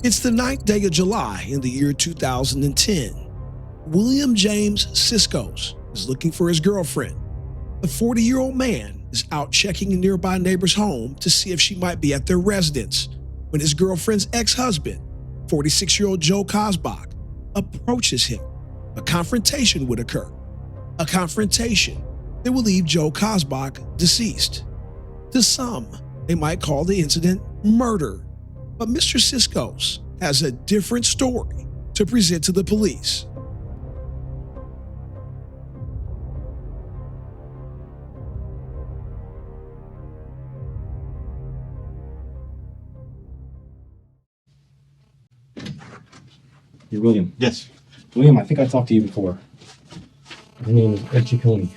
It's the 9th day of July in the year 2010. William James Siskos is looking for his girlfriend. The 40-year-old man is out checking a nearby neighbor's home to see if she might be at their residence when his girlfriend's ex-husband, 46-year-old Joe Kosbach, approaches him. A confrontation would occur. A confrontation that will leave Joe Kosbach deceased. To some, they might call the incident murder. But Mr. Siskos has a different story to present to the police. You're William. Yes. William, I think I talked to you before. My name is Ed Ciccone.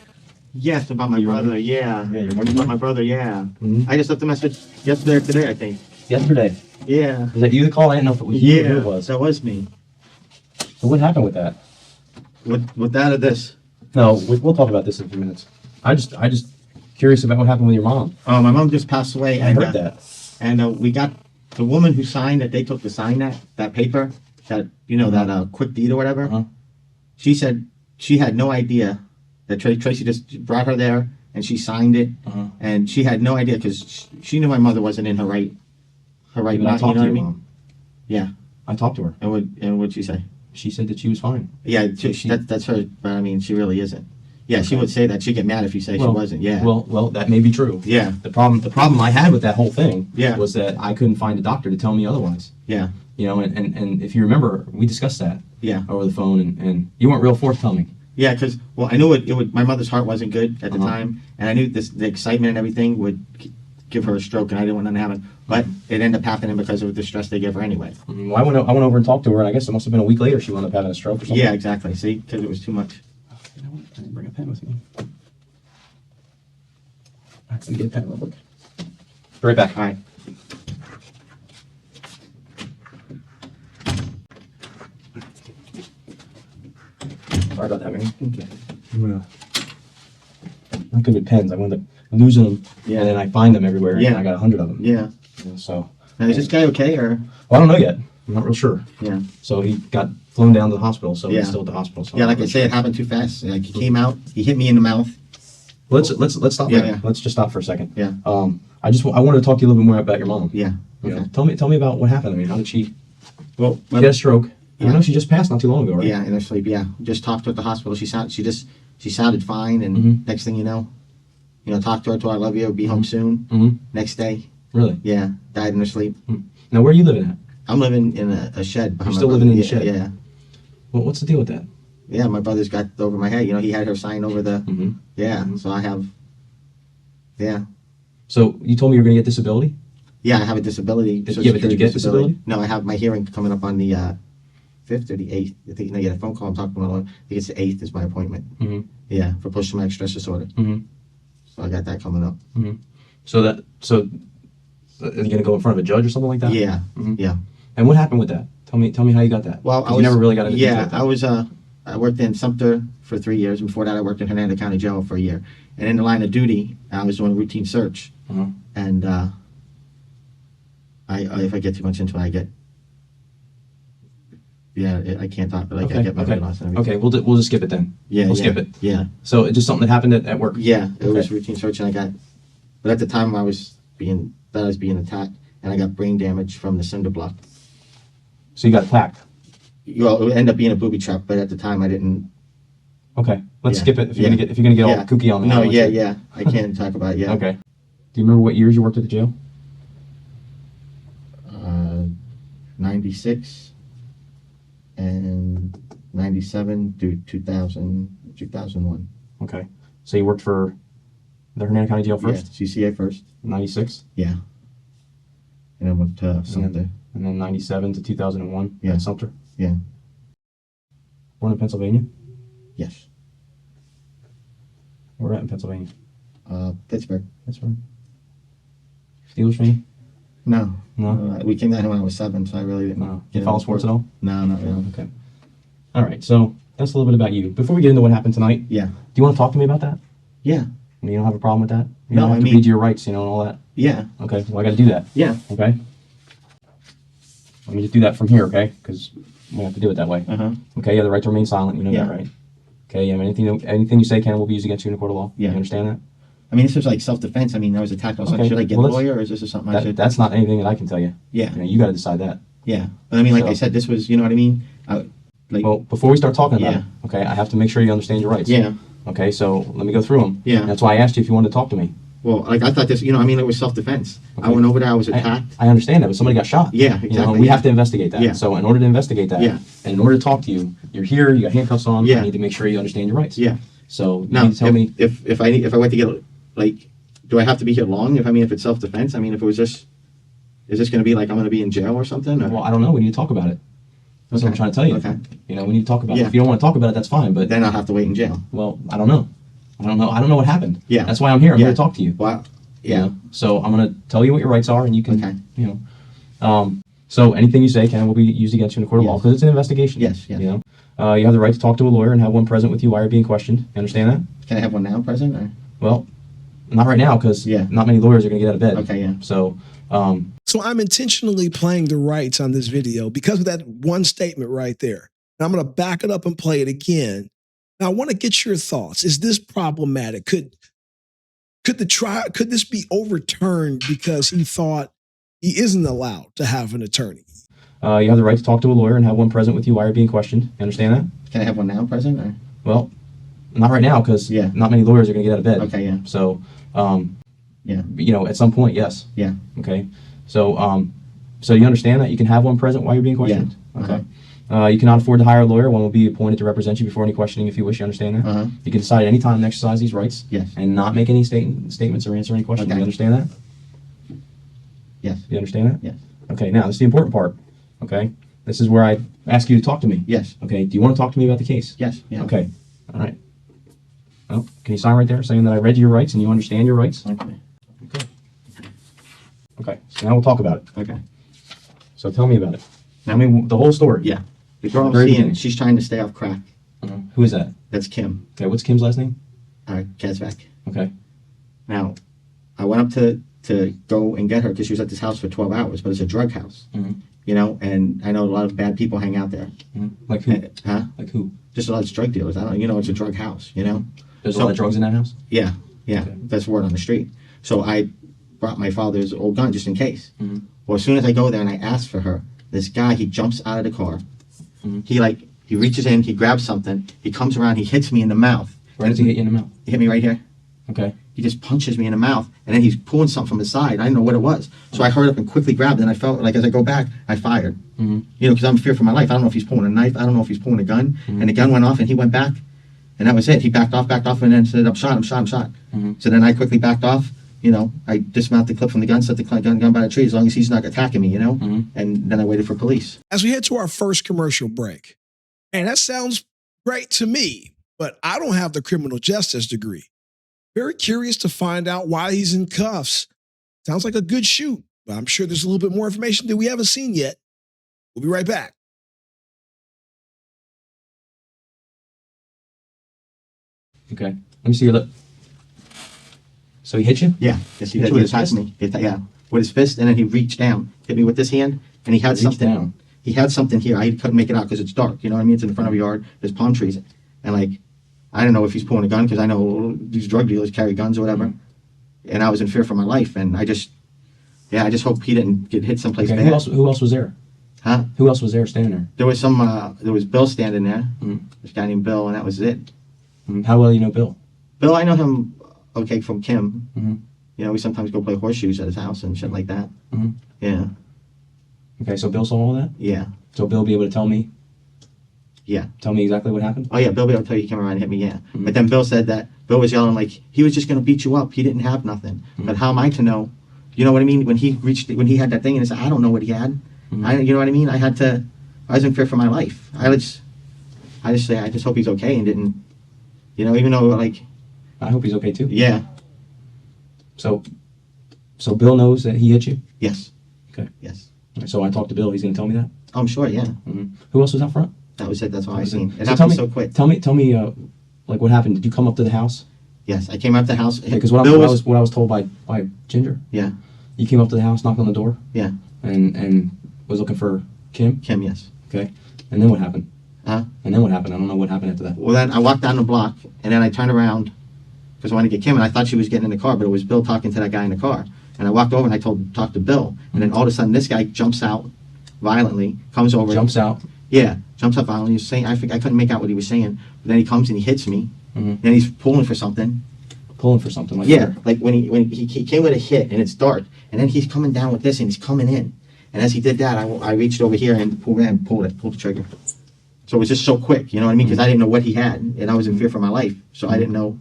Yes, about my brother. Yeah. Yeah, you About my brother. Yeah. Mhm. I just left a message yesterday or today, I think. Yesterday. Yeah. Was that you that called? I didn't know if it was you or who it was. that was me. So what happened with that? With that or this? No, we'll talk about this in a few minutes. I just curious about what happened with your mom. Oh, my mom just passed away. I heard that. And we got the woman who signed that. They took to sign that paper, that that quick deed or whatever. Uh-huh. She said she had no idea that Tracy just brought her there and she signed it, and she had no idea because she knew my mother wasn't in her right Even I mind. talked You know to what I your mean? mom. Yeah. I talked to her. And what'd she say? She said that she was fine. Yeah, She- that's her, but I mean, she really isn't. Yeah, she Okay. would say that. She'd get mad if you say she wasn't. Yeah. Well, that may be true. Yeah. The problem I had with that whole thing Yeah. was that I couldn't find a doctor to tell me otherwise. Yeah. You know, and if you remember, we discussed that Yeah. over the phone, and you weren't real forthcoming. Yeah, because I knew it would. My mother's heart wasn't good at the Uh-huh. time, and I knew the excitement and everything would give her a stroke, and I didn't want nothing to happen. But it ended up happening because of the stress they give her anyway. Well, I went over and talked to her, and I guess it must have been a week later she wound up having a stroke or something. Yeah, exactly. See, because it was too much. You know what? I didn't bring a pen with me. I can get a pen real quick. Be right back. All right. Sorry about that, man. Okay. Not good with pens. I wound up losing them, Yeah. and then I find them everywhere, Yeah. and I got 100 of them. Yeah. So, Now, is this guy okay or? well, I don't know yet. I'm not real sure. Yeah. So he got flown down to the hospital, so Yeah. he's still at the hospital. So Yeah, I'm like not I real say, sure. it happened too fast. Like he came out, he hit me in the mouth. Let's stop. Yeah, there. yeah. Let's just stop for a second. Yeah. I wanted to talk to you a little bit more about your mom. Yeah. You know, Okay. tell me about what happened. I mean, how did she? Well, She had a stroke. Yeah. I know she just passed not too long ago, right? yeah, in her sleep. Yeah, just talked to her at the hospital. She sounded fine, and Mhm. next thing you know, talked to her, told her I love you, be home soon. Mm-hmm. Next day, Really? yeah, died in her sleep. Now, where are you living at? I'm living in a shed. behind You're my still living in the brother. shed? Yeah, Well, what's the deal with that? yeah. My brother's got over my head. He had her sign over the. Mm-hmm. Yeah, so I have. Yeah, So you told me you were going to get disability. yeah. I have a disability. Did- Social yeah, but did you Security get disability? No, I have my hearing coming up on the 5th or the 8th. I think I get a phone call. I'm talking to my lawyer. I think it's the 8th is my appointment. Mm-hmm. Yeah, for post-traumatic stress disorder. Mm-hmm. So I got that coming up. So are you going to go in front of a judge or something like that? Yeah, Mhm. yeah. And what happened with that? Tell me how you got that. Well, 'Cause you never really got into detail yeah, with that. I was I worked in Sumter for 3 years. Before that, I worked in Hernando County Jail for a year. And in the line of duty, I was doing routine search. Uh-huh. And I if I get too much into it, I get I can't talk. But I get my memory loss and everything. Okay, we'll just skip it then. Yeah, we'll yeah, skip it. Yeah, So it's just something that happened at work. yeah. It was Okay. routine search, and I got. But at the time, I was being attacked, and I got brain damage from the cinder block. So you got attacked. Well, it would end up being a booby trap, but at the time, I didn't. Okay, let's Yeah. skip it. If you're Yeah. gonna get all Yeah. kooky on me. I No, don't want yeah, you- yeah. I can't talk about it. Yeah. Okay. Do you remember what years you worked at the jail? 96 and 97 to 2001. Okay. So you worked for the Hernando County Jail first, Yeah, CCA first. 96, Yeah. And I went to Sumter. and then 97 to 2001 Yeah. at Sumter. Yeah. Born in Pennsylvania. Yes. Where at in Pennsylvania? Pittsburgh. That's right. Steelers fan? No. No. We came down here when I was 7, so I really didn't. No. Do you follow sports at all? No, not really. Okay. All right. So that's a little bit about you. Before we get into what happened tonight, Yeah. do you want to talk to me about that? Yeah. I mean, you don't have a problem with that? You No, don't have I to mean- read your rights, and all that. Yeah. Okay. Well, I got to do that. Yeah. Okay. Let me just do that from here, okay? Because we have to do it that way. Uh-huh. Okay, you have the right to remain silent. You know Yeah. that, right? Okay, you have anything you say can will be used against you in a court of law. Yeah. You understand that? I mean, this was like self-defense. I mean, I was attacked. I was like, Okay, should I get well, a lawyer, or is this something I should? That's not anything that I can tell you. Yeah. You got to decide that. Yeah. But I mean, like So- I said, this was, you know what I mean? Well, before we start talking about Yeah. it, okay, I have to make sure you understand your rights. Yeah. Okay, so let me go through them. Yeah. That's why I asked you if you wanted to talk to me. Well, like I thought this, you know, I mean, it was self-defense. I Okay. went over there, I was attacked. I understand that, but somebody got shot. Yeah, You know, exactly, we yeah. have to investigate that. Yeah. So in order to investigate that, Yeah. and in order to talk to you, you're here, you got handcuffs on, Yeah. I need to make sure you understand your rights. Yeah. So you Now, need to tell me. if I went to get, like, do I have to be here long? If it's self-defense, I mean, if it was just, is this going to be like I'm going to be in jail or something? Or? Well, I don't know. We need to talk about it. That's what I'm Okay. trying to tell you. Okay. You know, we need to talk about it. Yeah. If you don't want to talk about it, that's fine. But Then I'll have to wait in jail. well, I don't know. I don't know what happened. Yeah. That's why I'm here. I'm Yeah. here to talk to you. Well, You yeah. know? So I'm gonna tell you what your rights are, and you can, Okay. you know. So anything you say will be used against you in a court of law Yes. because it's an investigation. Yes, yes. You know, you have the right to talk to a lawyer and have one present with you while you're being questioned. You understand that? Can I have one now, present? Or? Well, not right now because Yeah. not many lawyers are gonna get out of bed. Okay, yeah. So, So I'm intentionally playing the rights on this video because of that one statement right there. And I'm going to back it up and play it again. Now I want to get your thoughts. Is this problematic? Could this be overturned because he thought he isn't allowed to have an attorney? you have the right to talk to a lawyer and have one present with you while you're being questioned. You understand that? Can I have one now, present? Or? Well, not right now because Yeah. not many lawyers are gonna get out of bed. Okay, yeah. So, Yeah. you know, at some point, yes. Yeah. Okay. So, so you understand that you can have one present while you're being questioned? Yeah. Okay. You cannot afford to hire a lawyer. One will be appointed to represent you before any questioning if you wish. You understand that? Uh-huh. You can decide at any time to exercise these rights Yes. and not make any statements or answer any questions. Okay. You understand that? Yes. You understand that? Yes. Okay. Now, this is the important part. Okay. This is where I ask you to talk to me. Yes. Okay. Do you want to talk to me about the case? Yes. Yeah. Okay. All right. Well, can you sign right there saying that I read your rights and you understand your rights? Okay. Okay. Okay. So now we'll talk about it. Okay. So tell me about it. Tell me the whole story. Yeah. The girl I'm Very seeing, beginning. she's trying to stay off crack. Who is that? That's Kim. Okay. What's Kim's last name? Kazbek. Okay. Now, I went up to go and get her because she was at this house for 12 hours, but it's a drug house. Mhm. You know, and I know a lot of bad people hang out there. Like who? Huh? Like who? Just a lot of drug dealers. I don't, you know, it's a drug house, you know? There's a So- lot of drugs in that house? Yeah, yeah. Okay. That's word on the street. So I brought my father's old gun just in case. Mhm. Well, as soon as I go there and I ask for her, this guy, he jumps out of the car. Mhm. He reaches in, he grabs something, he comes around, he hits me in the mouth. Where does he hit you in the mouth? He hit me right here. Okay. He just punches me in the mouth, and then he's pulling something from the side. I didn't know what it was. So I hurried up and quickly grabbed it, and I felt like as I go back, I fired. Mm-hmm. You know, because I'm fear for my life. I don't know if he's pulling a knife. I don't know if he's pulling a gun. Mhm. And the gun went off, and he went back, and that was it. He backed off, and then said, I'm shot. Mhm. So then I quickly backed off. You know, I dismount the clip from the gun, set the gun by the tree, as long as he's not attacking me, you know? Mhm. And then I waited for police. As we head to our first commercial break, and that sounds great to me, but I don't have the criminal justice degree. Very curious to find out why he's in cuffs. Sounds like a good shoot, but I'm sure there's a little bit more information that we haven't seen yet. We'll be right back. Okay. Let me see your lip. So he hit you? Yeah, yes, he Hit did. you He with his attacked fist? me. Yeah, with his fist, and then he reached down, hit me with this hand, and he had Reached something. down. He had something here. I couldn't make it out because it's dark. You know what I mean? It's in the front of a yard. There's palm trees, and like, I don't know if he's pulling a gun because I know these drug dealers carry guns or whatever. And I was in fear for my life, and I just hope he didn't get hit someplace Okay. bad. Who else was there? Huh? Who else was there standing there? There was there was Bill standing there. Mhm. This guy named Bill, and that was it. How well you know Bill? Bill, I know him okay from Kim. Mhm. You know, we sometimes go play horseshoes at his house and shit like that. Mhm. Yeah, Okay, so Bill saw all that? yeah, So Bill be able to tell me yeah. exactly what happened? Oh yeah, Bill be able to tell you he came around and hit me, yeah. Mhm. But then Bill said that Bill was yelling like he was just gonna beat you up. He didn't have nothing. But how am I to know? You know what I mean? When he had that thing and he said, I don't know what he had. Mhm. You know what I mean? I was in fear for my life. I just hope he's okay and didn't, you know, even though like, I hope he's okay too. yeah, So Bill knows that he hit you? yes. Okay. Yes. So I talked to Bill. He's going to tell me that? I'm sure, yeah. Who else was out front? That was it. That's all I was it. seen. It So happened so quick. Tell me, like what happened? Did you come up to the house? Yes, I came out the house. Because Bill what I was told by Ginger. Yeah, You came up to the house, knocked on the door, yeah. and was looking for Kim? Kim, yes. Okay. And then what happened? Huh? And then what happened? I don't know what happened after that. Well, then I walked down the block, and then I turned around because I wanted to get Kim, and I thought she was getting in the car, but it was Bill talking to that guy in the car. And I walked over and I talked to Bill, and then all of a sudden this guy jumps out violently, comes over, Jumps out. Yeah, jumps up violently. He's saying, I couldn't make out what he was saying, but then he comes and he hits me. Mhm. Then he's pulling for something. Pulling for something like Yeah, that. like when he came with a hit and it's dark, and then he's coming down with this and he's coming in, and as he did that, I reached over here and pulled the trigger. So it was just so quick, you know what I mean? Because I didn't know what he had, and I was in fear for my life, so I didn't know.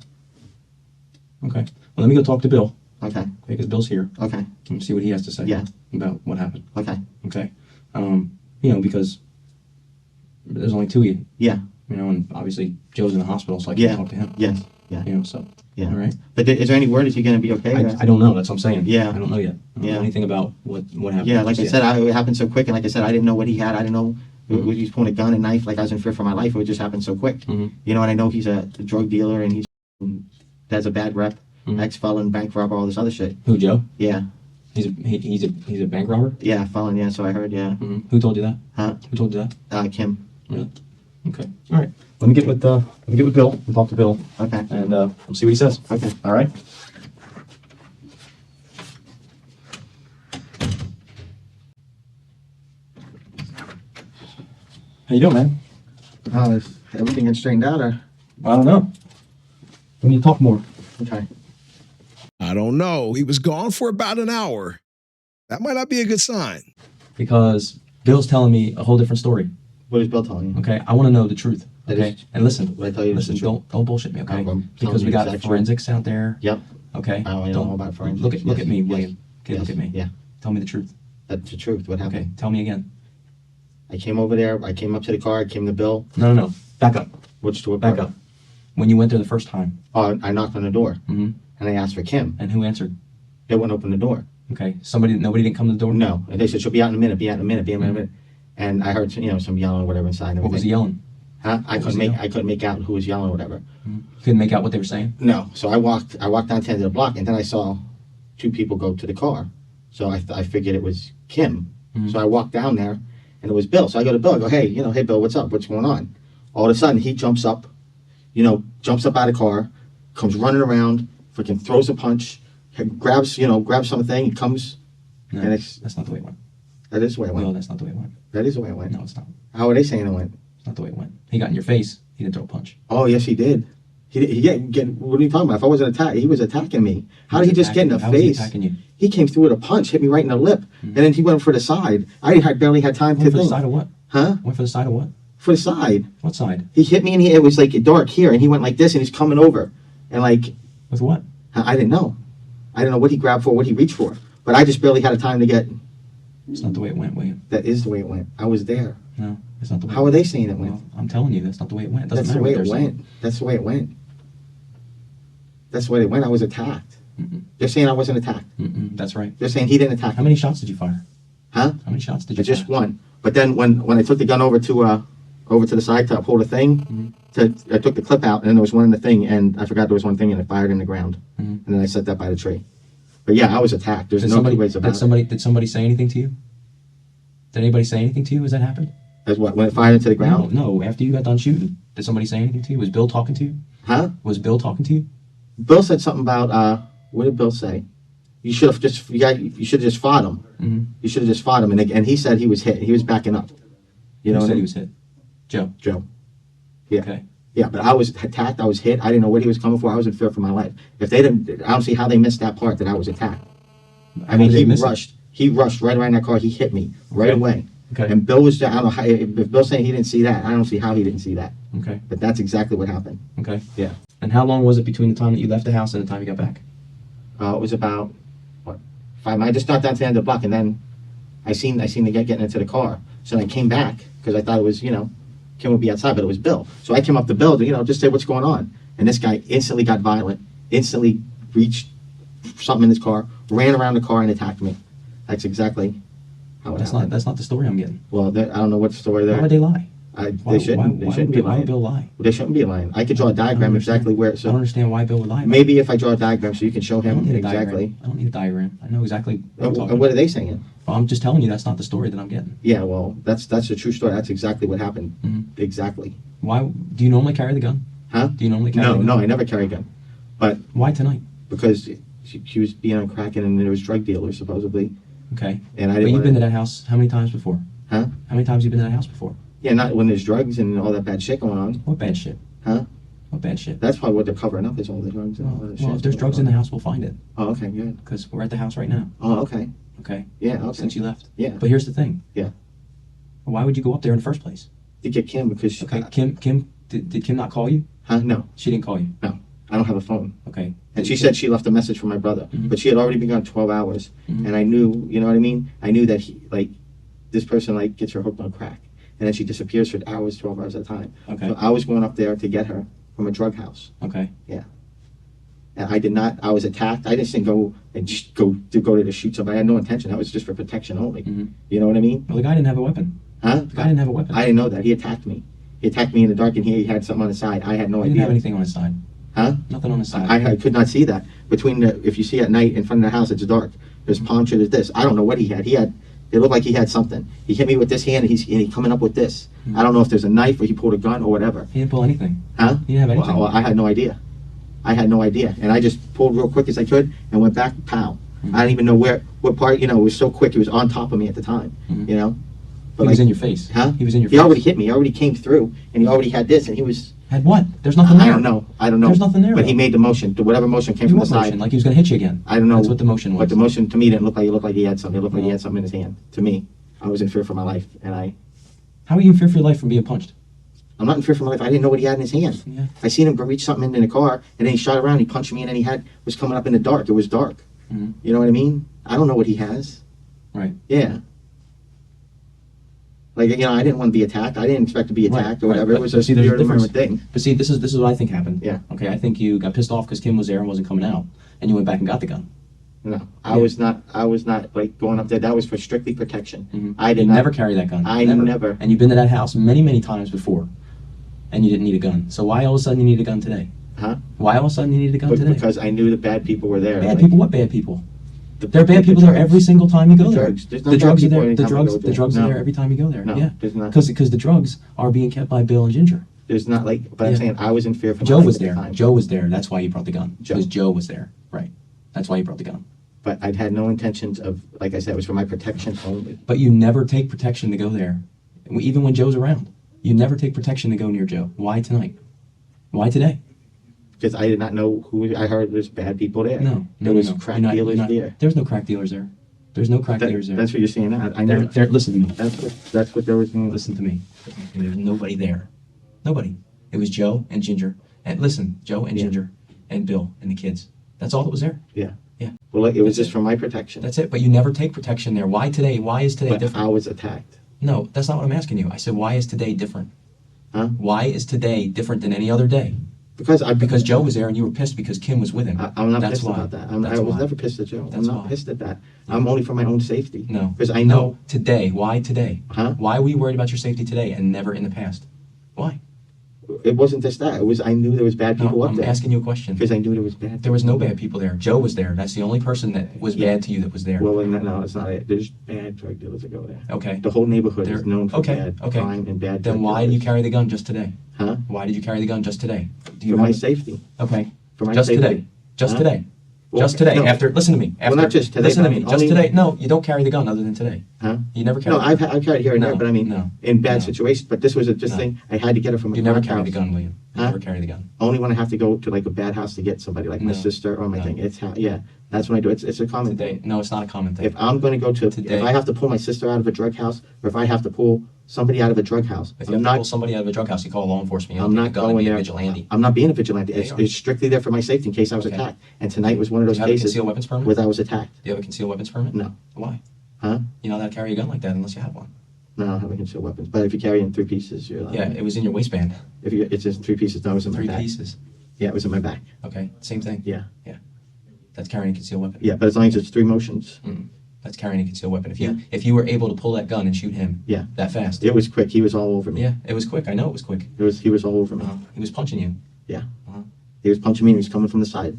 Okay. Well, let me go talk to Bill. Okay, Because Bill's here. okay, And see what he has to say. Yeah. About what happened. okay, Okay. Because there's only two of you. yeah, And obviously Joe's in the hospital, so I Yeah. can't talk to him. yes, yeah, So. yeah. All right. But is there any word? Is he going to be okay? I don't know. That's what I'm saying. Yeah. I don't know yet. I don't know Yeah. anything about what happened. Yeah, like I just said, yet. it happened so quick, and like I said, I didn't know what he had. I didn't know he was pulling a gun and knife. Like I was in fear for my life. It just happened so quick. Mhm. You know, and I know he's a drug dealer, and has a bad rep, Mhm. ex-felon, bank robber, all this other shit. Who, Joe? Yeah, He's a bank robber. yeah, felon. Yeah, so I heard. Yeah, Who told you that? Huh? Who told you that? Kim. Really? Okay. All right. Let me get with Bill. We'll talk to Bill, Okay, and we'll see what he says. okay. All right. How you doing, man? Oh, is everything gets straightened out, or I don't know. We need to talk more. okay? I don't know. He was gone for about an hour. That might not be a good sign. Because Bill's telling me a whole different story. What is Bill telling you? Okay, I want to know the truth. That Okay, is- and listen. What I tell you is Listen, the truth. don't bullshit me. Okay, I'm telling because you we got exact truth. forensics out there. Yep. Okay, I know Don't- all about forensics. Look at Yes, me, yes, William. Okay, yes, look at me. Yeah, Tell me the truth. that's the truth. What happened? Okay, tell me again. I came over there. I came up to the car. I came to Bill. No. Back up. Which door? Back up. When you went there the first time. Oh, I knocked on the door, Mm-hmm. and I asked for Kim. And who answered? They wouldn't open the door. Okay, nobody didn't come to the door. No, and they said she'll be out in a minute. Be out in a minute. Be out in a minute. And I heard some yelling or whatever inside. And What was he everything. yelling? Huh? I couldn't make out who was yelling or whatever. You couldn't make out what they were saying. No, so I walked down to the end of the block, and then I saw two people go to the car. So I figured it was Kim. Mhm. So I walked down there, and it was Bill. So I go to Bill. I go, hey, hey Bill, what's up? What's going on? All of a sudden he jumps up out of the car, comes running around, freaking throws a punch, grabs something, and comes. No, And it's- that's not the way it went. That is the way it went. No, that's not the way it went. That is the way it went. No, it's not. How are they saying it went? It's not the way it went. He got in your face. He didn't throw a punch. Oh, yes, he did. What are you talking about? If I wasn't attacked, he was attacking me. How did he just get in the How was he face? attacking you? He came through with a punch, hit me right in the lip, and then he went for the side. I barely had time Went to for the think. side of what? Huh? Went for the side of what? For the side. What side? He hit me, and it was like dark here, and he went like this, and he's coming over. And like, With what? I didn't know. I didn't know what he grabbed for, what he reached for. But I just barely had a time to get, It's not the way it went, William. that is the way it went. I was there. No, it's not the way. How are they saying it went? Well, I'm telling you, that's not the way it went. It doesn't That's the matter way what it they're went. That's the way it went. That's the way it went. I was attacked. Mm-mm. They're saying I wasn't attacked. saying. That's right. They're saying he didn't attack How me. many shots did you fire? Huh? How many shots did you Just fire? one. But then when I took the gun over to the side to uphold a thing, I took the clip out, and then there was one in the thing, and I forgot there was one thing, and it fired in the ground, Mhm. and then I set that by the tree. But yeah, I was attacked. There's Did no somebody, two ways about did somebody say anything to you? Did anybody say anything to you as that happened? it. As what? When it fired into the ground? No. After you got done shooting, did somebody say anything to you? Was Bill talking to you? Huh? Was Bill talking to you? Bill said something about what did Bill say? You should have just fought him. Mm-hmm. You should have just fought him, and he said he was hit. He was backing up. You know Who what said I he mean? was hit? Joe. Joe. Yeah. Okay. Yeah, but I was attacked. I was hit. I didn't know what he was coming for. I was in fear for my life. If they didn't, I don't see how they missed that part that I was attacked. I mean, How did they he miss it? rushed. He rushed right around that car. He hit me right Okay. away. Okay. And Bill was there. I don't know how, if Bill's saying he didn't see that, I don't see how he didn't see that. Okay. But that's exactly what happened. Okay. Yeah. And how long was it between the time that you left the house and the time you got back? It was about, 5 minutes. I just got down to the end of the block, and then I seen the guy getting into the car. So then I came back because I thought it was, Kim would be outside, but it was Bill. So I came up to Bill to, just say what's going on. And this guy instantly got violent, instantly reached something in his car, ran around the car and attacked me. That's exactly how it happened. That's not the story I'm getting. Well, I don't know what story Why there. would they lie? They shouldn't. They shouldn't be Why lying. would Bill lie? They shouldn't be lying. I could draw a diagram exactly where. I don't So understand why Bill would lie. maybe if I draw a diagram, so you can show I don't him need a exactly. diagram. I don't need a diagram. I know exactly what I'm talking And what about. are they saying? Well, I'm just telling you that's not the story that I'm getting. Yeah, well, that's a true story. That's exactly what happened. Mhm. Exactly. Why do you normally carry the gun? Huh? Do you normally carry No, the gun? no, I never carry a gun. But Why tonight? because she was being on crack and there was drug dealers supposedly, Okay. and I But didn't. you've been to wanna- that house how many times before? Huh? How many times have you been to that house before? Yeah, not when there's drugs and all that bad shit going on. What bad shit? Huh? What bad shit? That's probably what they're covering up is all the drugs and all that shit. Well, if there's drugs in the house, we'll find it Oh, okay, good. because we're at the house right now. Oh, okay. Okay. Yeah, okay. Since you left. Yeah. But here's the thing. Yeah. Why would you go up there in the first place? To get Kim because she, Okay. Kim, did Kim not call you? Huh? No, She didn't call you. I don't have a phone. Okay. And she said she left a message for my brother, Mhm. but she had already been gone 12 hours. Mhm. And I knew, you know what I mean? I knew that this person gets her hooked on crack. And then she disappears for hours, 12 hours at a time. Okay. So I was going up there to get her from a drug house. Okay. And I did not, I was attacked. I just didn't go and go to the shoot somebody. I had no intention. That was just for protection only. Mhm. You know what I mean? Well, the guy didn't have a weapon. Huh? The guy didn't have a weapon. I didn't know that. He attacked me. He attacked me in the dark and he had something on his side. I had no He didn't idea. have anything on his side. Huh? Nothing on his side. I could not see that. If you see at night in front of the house, it's dark. There's palm tree, there's this. I don't know what he had. It looked like he had something. He hit me with this hand and he's coming up with this. I don't know if there's a knife or he pulled a gun or whatever. He didn't pull anything. Huh? He didn't have anything. Well, I had no idea. And I just pulled real quick as I could and went back, pow. I didn't even know what part, it was so quick. It was on top of me at the time, Mhm. you know? He was in your face. Huh? He was in your He face. already hit me. He already came through and he already had this and he was, Had what? There's nothing there. I don't know. There's nothing there, But he though. made the motion, whatever motion came from the What side. motion? Like he was going to hit you again. I don't know. That's what the motion was. But the motion to me didn't look like it looked like he had something. It looked like he had something in his hand. To me, I was in fear for my life, and How are you in fear for your life from being punched? I'm not in fear for my life. I didn't know what he had in his hand. Yeah. I seen him go reach something in the car, and then he shot around. He punched me, and then was coming up in the dark. It was dark. Mhm. You know what I mean? I don't know what he has. Right. Yeah. I didn't want to be attacked. I didn't expect to be Right, attacked or right, whatever. but- It was but a see, there's a spirit of difference. thing. But see, this is what I think happened. Yeah. Okay, I think you got pissed off because Kim was there and wasn't coming out, and you went back and got the gun. No, I Yeah. was not. I was not going up there. That was for strictly protection. Mhm. I did You not. never carry that gun. I never. And you've been to that house many, many times before, and you didn't need a gun. So why all of a sudden you need a gun today? Huh? Why all of a sudden you need a gun today? Because I knew the bad people were there. Bad people? What bad people? The- There are bad people there every single time you go The there. drugs. There's no The bad drugs are people there. The anytime I drugs. go The there. drugs are No. there every time you go there. No, Yeah. there's not. Because the drugs are being kept by Bill and Ginger. There's not but I'm Yeah. saying I was in fear for my Joe life was at the there. time. Joe was there. That's why you brought the gun. Joe. Because Joe was there. Right. That's why you brought the gun. But I'd had no intentions of, like I said, it was for my protection only. But you never take protection to go there, even when Joe's around. You never take protection to go near Joe. Why tonight? Why today? Because I did not know who. I heard there's bad people there. No. There was crack You're dealers not- there. There's no crack dealers there. There's no crack dealers there. That's what you're saying. I know. Listen to me. That's what there was. Listen to me. There's nobody there. Nobody. It was Joe and Ginger. And listen, Joe and Yeah. Ginger and Bill and the kids. That's all that was there. Yeah. Yeah. Well, it was That's just it. for my protection. That's it. But you never take protection there. Why today? Why is today But different? I was attacked. No, that's not what I'm asking you. I said, why is today different? Huh? Why is today different than any other day? Because Joe was there and you were pissed because Kim was with him. I'm not That's pissed why. about that. That's I was why. never pissed at Joe. I'm That's not why. pissed at that. I'm only for my own safety. No. Because I know. No, today. Why today? Huh? Why were you worried about your safety today and never in the past? Why? It wasn't just that. It was I knew there was bad people No, up I'm there. asking you a question. Because I knew there was bad. There was no people bad people there. Joe was there. That's the only person that was Yeah. bad to you that was there. Well, no, it's not it. There's bad drug dealers that go there. Okay. The whole neighborhood There- is known for okay, bad okay. crime and bad. Then drug why did you dealers. carry the gun just today? Huh? Why did you carry the gun just today? Do you For my have- safety. Okay. For my Just safety. today. Just Huh? today. Well, Just today. no. After listen to me. After, not just today, Listen to but me. I mean, Just only- today. No, you don't carry the gun other than today. Huh? You never carry. No, I've carried here and No, there, but I mean, no, in bad no. situations. But this was a No. thing. I had to get her from a You never crack carry the house. gun, William. You Huh? never carry the gun. Only when I have to go to like a bad house to get somebody, like my No. sister or my No. thing. Yeah, that's when I do it. It's a common Today. thing. No, it's not a common thing. If I'm going to go to, Today. if I have to pull my sister out of a drug house, or if I have to pull somebody out of a drug house, If you I'm have to pull not. somebody out of a drug house, you call law enforcement. You don't I'm take not a gun and going be a there. vigilante. I'm not being a vigilante. Yeah, you are. It's strictly there for my safety in case I was Okay. attacked. And tonight was one of Do those you have a cases concealed weapons permit? where I was attacked. Do you have a concealed weapons permit? No. Why? Huh? You're not allowed to carry a gun like that unless you have one. No, I don't have a concealed weapons. But if you carry in 3 pieces, you're allowed. Yeah, it was in your waistband. If it's just 3 pieces, no, it was in my 3 back. pieces. Yeah, it was in my back. Okay, same thing. Yeah. That's carrying a concealed weapon. Yeah, but as long as it's 3 motions. Mm. That's carrying a concealed weapon. If you were able to pull that gun and shoot him Yeah. that fast. It was quick. He was all over me. Yeah, it was quick. I know it was quick. He was all over me. He was punching you. Yeah. Uh-huh. He was punching me and he was coming from the side.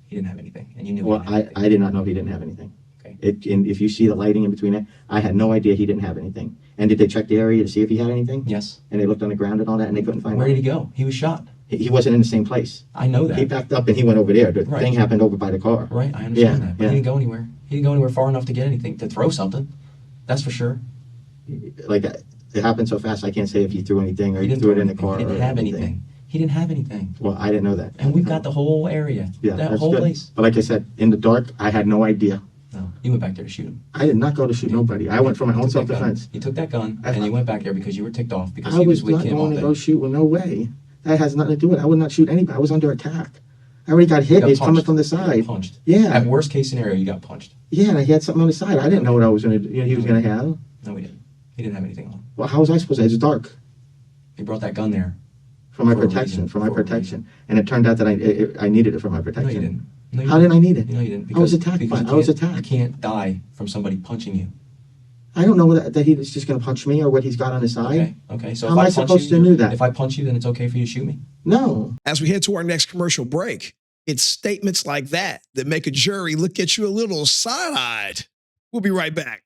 He didn't have anything, and you knew. Well, he didn't have anything. I did not know he didn't have anything. Okay. And if you see the lighting in between it, I had no idea he didn't have anything. And did they check the area to see if he had anything? Yes. And they looked on the ground and all that, and they couldn't find Where him. did he go? He was shot. He wasn't in the same place. I know that. He backed up and he went over there. The Right. thing happened over by the car. Right, I understand Yeah, that. But yeah. he didn't go anywhere. He didn't go anywhere far enough to get anything, to throw something. That's for sure. Like, it happened so fast, I can't say if he threw anything or He he didn't threw throw it in the anything. car. He didn't or have anything. He didn't have anything. Well, I didn't know that. And we've got the whole area. Yeah, that that's whole good. place. But like I said, in the dark, I had no idea. No, you went back there to shoot him. I did not go to shoot nobody. I went for my You own took that gun. self-defense. You took that gun I- and you went back there because you were ticked off because I he was was with not Kim all going to day. go shoot. Well, no way. That has nothing to do with it. I would not shoot anybody. I was under attack. I already got hit. You got He's coming punched. from the You got side. punched. Yeah. At worst case scenario, you got punched. Yeah, and I had something on the side. I didn't know what I was going to. He was going to have. No, he didn't. He didn't have anything on. Well, how was I supposed to? It's dark. He brought that gun there. For my For a protection. reason. For my For a protection. And it turned out that I needed it for my No, protection. you didn't. No, you How didn't I need it? No, you didn't. I was Because- attacked because by- you I was can't- attacked. You can't die from somebody punching you. I don't know that he's just going to punch me or what he's got on his side. Okay. Okay. So How if am I punch supposed you, to know that? If I punch you, then it's okay for you to shoot me. No. As we head to our next commercial break, it's statements like that that make a jury look at you a little side-eyed. We'll be right back.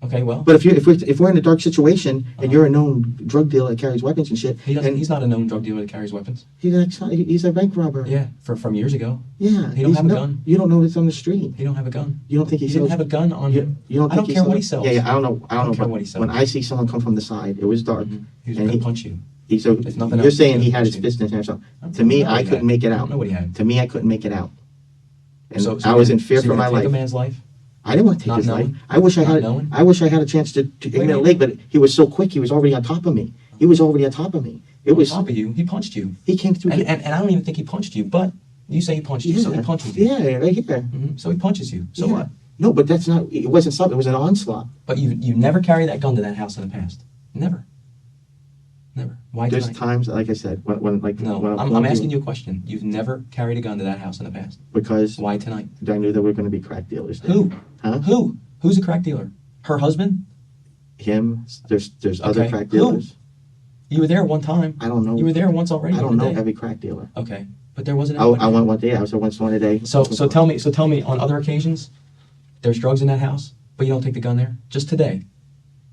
Okay. Well, But if we're in a dark situation and you're a known drug dealer that carries weapons and shit, he doesn't. and He's not a known drug dealer that carries weapons. he's a bank robber. Yeah. From years ago. Yeah. He don't he's have a no- gun. You don't know it's on the street. He don't have a gun. You don't think he He sells? didn't have a gun on him. You don't I don't think care sells? what he sells. Yeah, I don't know. I don't know. care but what he sells. When I see someone come from the side, it was dark. He was And going to punch you. So If nothing you're else, saying he he had his punch you. fist in his hand or something. I don't To me, know what I he couldn't had. make it I out. don't know what he had. To me, I couldn't make it out. And So I was you're in fear so for you're my gonna take life. a man's life. I didn't want to take Not his knowing? life. I wish I Not had. knowing? I wish I had a chance to aim Wait, at a wait. leg, but he was so quick. He was already on top of me. He was already on top of me. It was. On top of you. He punched you. He came through. And I don't even think he punched you, but you say he punched you, so he punches you. Yeah, right here. So he punches you. So Yeah. what? No, but that's not. It wasn't something. It was an onslaught. But you never carried that gun to that house in the past. Never. Never. Why There's tonight? times, like I said, when like No, when I'm asking you a question. You've never carried a gun to that house in the past. because Why tonight? I knew there were going to be crack dealers. There. Who? Huh? Who? Who's a crack dealer? Her husband? Him. There's other Okay. crack Who? dealers. You were there one time. I don't know. You were there once already. I don't one know day. every crack dealer. Okay, but there wasn't. I anybody. went one day. I was there once one a day. So tell me on other occasions, there's drugs in that house, but you don't take the gun there. Just today.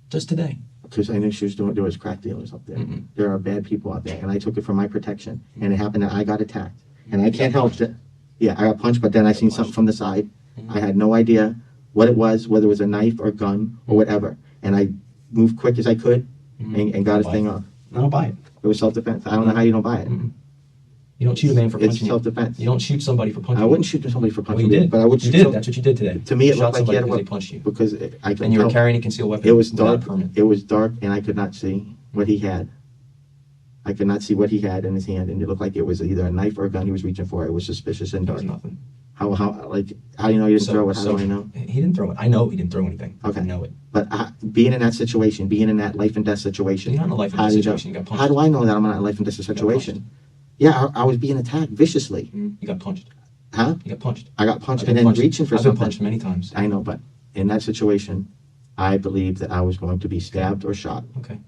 Just today. Because I knew she was doing. There was crack dealers up there. Mm-mm. There are bad people out there, and I took it for my protection. And it happened that I got attacked, and I can't help it. Yeah, I got punched, but then I seen something from the side. I had no idea what it was, whether it was a knife or gun or whatever, and I moved quick as I could and got his Buy thing it. off. I don't buy it. It was self-defense. I don't know how you don't buy it. You don't shoot a man for It's punching you. self-defense. You don't shoot somebody for punching I wouldn't you. shoot somebody for Well, punching you me, did. but I would You shoot. did. That's what you did today. To me, You it shot looked like he somebody had a because they weapon punched you. because I couldn't And you were tell. carrying a concealed weapon. It was without a dark. permit. It was dark, and I could not see what he had. I could not see what he had in his hand, and it looked like it was either a knife or a gun he was reaching for. It was suspicious and There dark. was nothing. How do you know you didn't throw it? How do I know? He didn't throw it. I know he didn't throw anything. Okay. I know it. But being in that situation, being in that life and death situation, You're not in a life and how death do you situation. You got punched. How do I know that I'm not in a life and death situation? Yeah, I was being attacked viciously. You got punched. Huh? You got punched. I got punched I've and been then punched. reaching for I've been something. punched many times. I know, but in that situation, I believed that I was going to be stabbed or shot. Okay.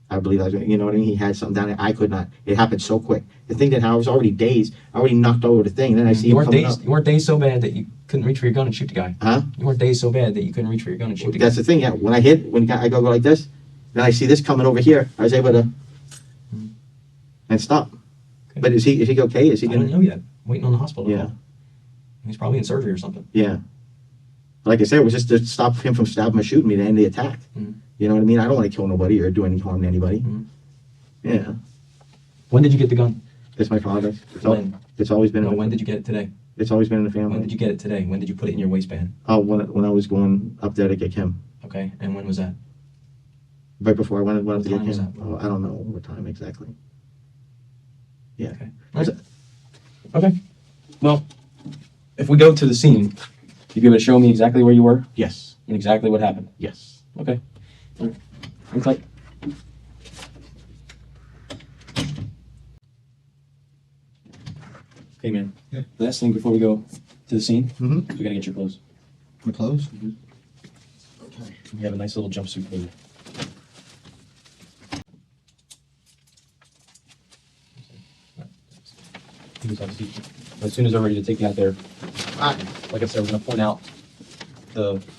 I believe I was, you know what I mean? He had something down there. I could not. It happened so quick. The thing that I was already dazed. I already knocked over the thing. Then I see You him weren't coming dazed. up. You weren't dazed so bad that you couldn't reach for your gun and shoot the guy. Huh? You weren't dazed so bad that you couldn't reach for your gun and shoot the guy. That's the thing. Yeah. When I hit, I go like this, then I see this coming over here. I was able to and stop. Okay. But is he okay? Is he I don't gonna? know yet. Waiting on the hospital. Yeah. call. He's probably in surgery or something. Yeah. Like I said, it was just to stop him from stabbing or shooting me to end the attack. Mhm. You know what I mean? I don't want to kill nobody or do any harm to anybody. Mhm. Yeah. When did you get the gun? It's my father's. When? It's always been. No, in when the, did you get it today? It's always been in the When family. did you get it today? When did you put it in your waistband? Oh, when I was going up there to get him. Okay, and when was that? Right before I went up to What get time was him. that? Oh, I don't know what time exactly. Yeah. Okay. Was Right. Okay. Well, if we go to the scene, you be able to show me exactly where you were Yes. and exactly what happened. Yes. Okay. All right. Hang tight. Hey, man. Last thing before we go to the scene, Mm-hmm. we gotta get your clothes. My clothes? Okay. We have a nice little jumpsuit for you. As soon as they're ready to take you out there, like I said, we're gonna point out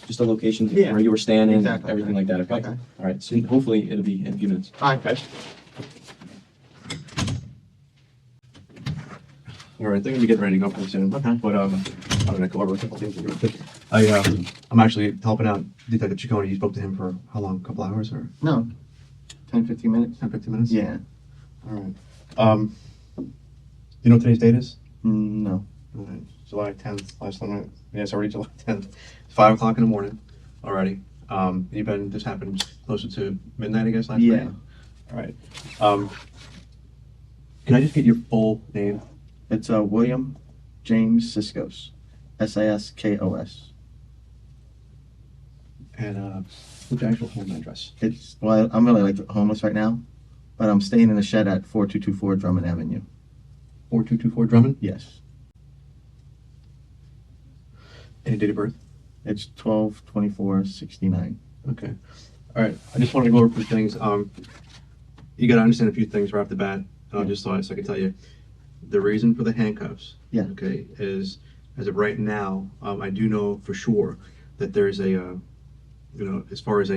just the location Yeah. where you were standing, Exactly. everything like that. Okay. Okay. All right. So hopefully it'll be in a few minutes. All right, guys. All right, they're gonna be getting ready to go pretty soon. Okay. But I'm gonna go over a couple things real quick. I'm actually helping out Detective Ciccone. You spoke to him for how long? A couple hours or No, 10, 15 minutes. 10, 15 minutes? Yeah. All right. You know what today's date is? No. All right. July 10th. Last time yeah, it's already July 10th. It's 5 o'clock in the morning already. This happened closer to midnight, I guess, last Yeah. night? All right. Can I just get your full name? It's William James Siskos. Siskos. And what's your actual home address? Well, I'm really like homeless right now, but I'm staying in a shed at 4224 Drummond Avenue. 4224 Drummond? Yes. Any date of birth? It's 12/24/69. Okay. All right. I just wanted to go over a few things. You got to understand a few things right off the bat, just so I can tell you. The reason for the handcuffs, Yeah. okay, is as of right now, I do know for sure that there's as far as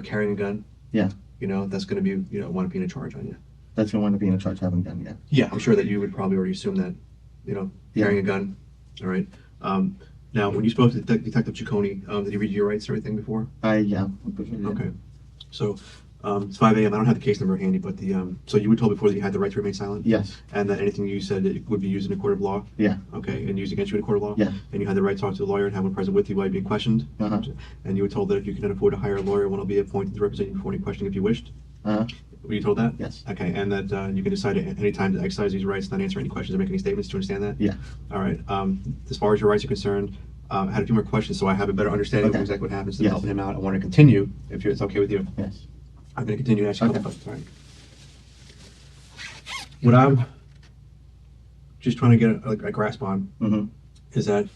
carrying a gun. Yeah. That's going to be, want to be in a charge on you. That's going to want to be in a charge having done yet. Yeah. I'm sure that you would probably already assume that, carrying a gun. All right. Now, when you spoke to Detective Ciccone, did he read your rights and everything before? Yeah. Okay. So, it's 5 a.m. I don't have the case number handy, but so you were told before that you had the right to remain silent? Yes. And that anything you said that would be used in a court of law? Yeah. Okay, and used against you in a court of law? Yeah. And you had the right to talk to the lawyer and have one present with you while you're being questioned? Uh-huh. And you were told that if you cannot afford to hire a lawyer, one will be appointed to represent you before any questioning if you wished? Uh-huh. Were you told that? Yes. Okay, and that you can decide at any time to exercise these rights, not answer any questions or make any statements. Do you understand that? Yeah. All right. As far as your rights are concerned, I had a few more questions so I have a better understanding Okay. of exactly what happens to Yes. helping him out. I want to continue, if it's okay with you. Yes. I'm going to continue to ask you a couple Okay. questions. All right. What I'm just trying to get a grasp on Mm-hmm. is that,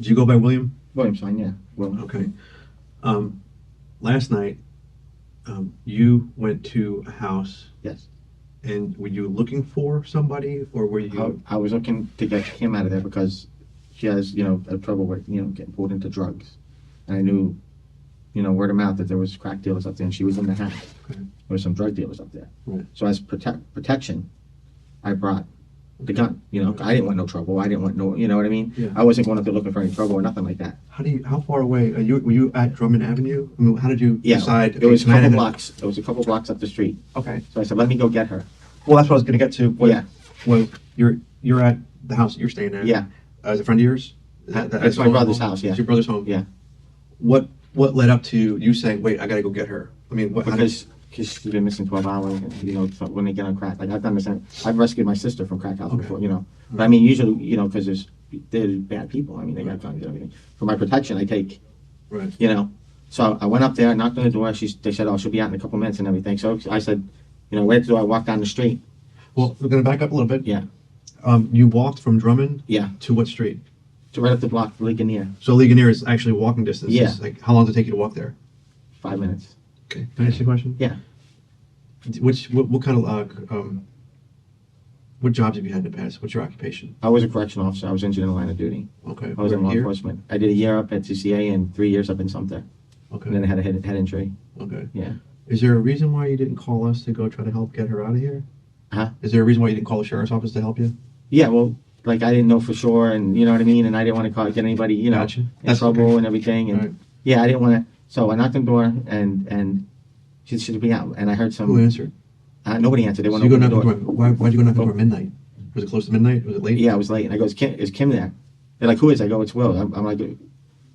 do you go by William? William's fine, yeah. Well, Okay. Last night, you went to a house, yes. and were you looking for somebody, or were you? I was looking to get Kim out of there because she has, trouble with, getting pulled into drugs. And I knew, word of mouth that there was crack dealers up there, and she was in the house. Okay. There was some drug dealers up there. Right. So as protection, I brought the gun. I didn't want no trouble. I didn't want no, you know what I mean? Yeah. I wasn't going up there looking for any trouble or nothing like that. How far away, were you at Drummond Avenue? I mean, how did you decide? It was a okay, couple tonight blocks. It was a couple blocks up the street. Okay. So I said, let me go get her. Well, that's what I was going to get to. Yeah. Well, you're at the house that you're staying at. Yeah. As a friend of yours? It's my brother's house, yeah. It's your brother's home? Yeah. What led up to you saying, wait, I got to go get her? I mean, Because she's been missing 12 hours, and, so when they get on crack. Like, I've done the same. I've rescued my sister from crack house Okay. before, But I mean, usually, because they're bad people. I mean, they got guns and everything. For my protection, I take, Right. So I went up there, I knocked on the door. They said, oh, she'll be out in a couple minutes and everything. So I said, where do I walk down the street? Well, we're going to back up a little bit. Yeah. You walked from Drummond Yeah. to what street? So right up the block, Ligonier. So Ligonier is actually walking distance. Yeah. Like, how long does it take you to walk there? 5 minutes. Okay. Can I ask you a question? Yeah. What kind of what jobs have you had in the past? What's your occupation? I was a correctional officer. I was injured in the line of duty. Okay. I was in law Here? enforcement. I did a year up at CCA and 3 years up in Sumter. Okay. And then I had a head injury. Okay. Yeah. Is there a reason why you didn't call us to go try to help get her out of here? Huh? Is there a reason why you didn't call the sheriff's office to help you? Yeah, well, like I didn't know for sure, and you know what I mean, and I didn't want to get anybody, Gotcha. in That's trouble okay. and everything, and Right. yeah, I didn't want to. So I knocked on the door, and she should be out, and I heard some. Who answered? Nobody answered. They So went you go open knock the on the door. door. Why'd you go knock on the door at midnight? Was it close to midnight? Was it late? Yeah, I was late, and I go, is Kim there? They're like, who is? I go, it's Will. I'm like,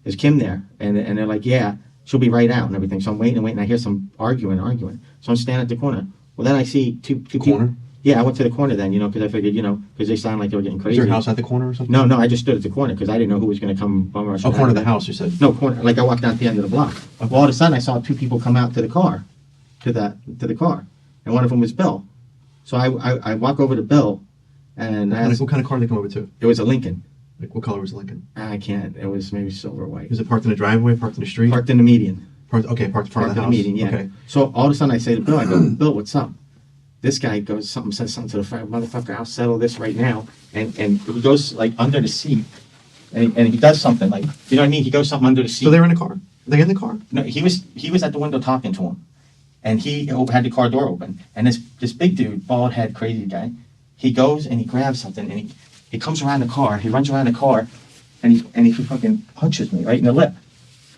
is Kim there? And they're like, yeah, she'll be right out and everything. So I'm waiting and waiting. I hear some arguing. So I'm standing at the corner. Well, then I see two Corner? people. Yeah, I went to the corner then, because I figured, because they sounded like they were getting Is crazy. your house at the corner or something? No, I just stood at the corner because I didn't know who was going to come bum rush. Oh, corner of the house, you said. No, corner. Like I walked down at the end of the block. Well, all of a sudden I saw two people come out to the car, to the car, and one of them was Bill. So I walk over to Bill, And What kind of car did they come over to? it was a Lincoln. Like, what color was the Lincoln? I can't. It was maybe silver or white. Was it parked in the driveway, parked in the street? Parked in the median. Parked in front Parked of the in house. the median, yeah. Okay. So all of a sudden I say to Bill, I go, Bill, what's up? This guy goes, says something to the front, motherfucker, I'll settle this right now. And he goes like under the seat and he does something like, you know what I mean? He goes something under the seat. So they were in the car? Are they in the car? No, he was at the window talking to him. And he had the car door open. And this big dude, bald head, crazy guy, he goes and he grabs something and he comes around the car, he runs around the car and he fucking punches me right in the lip.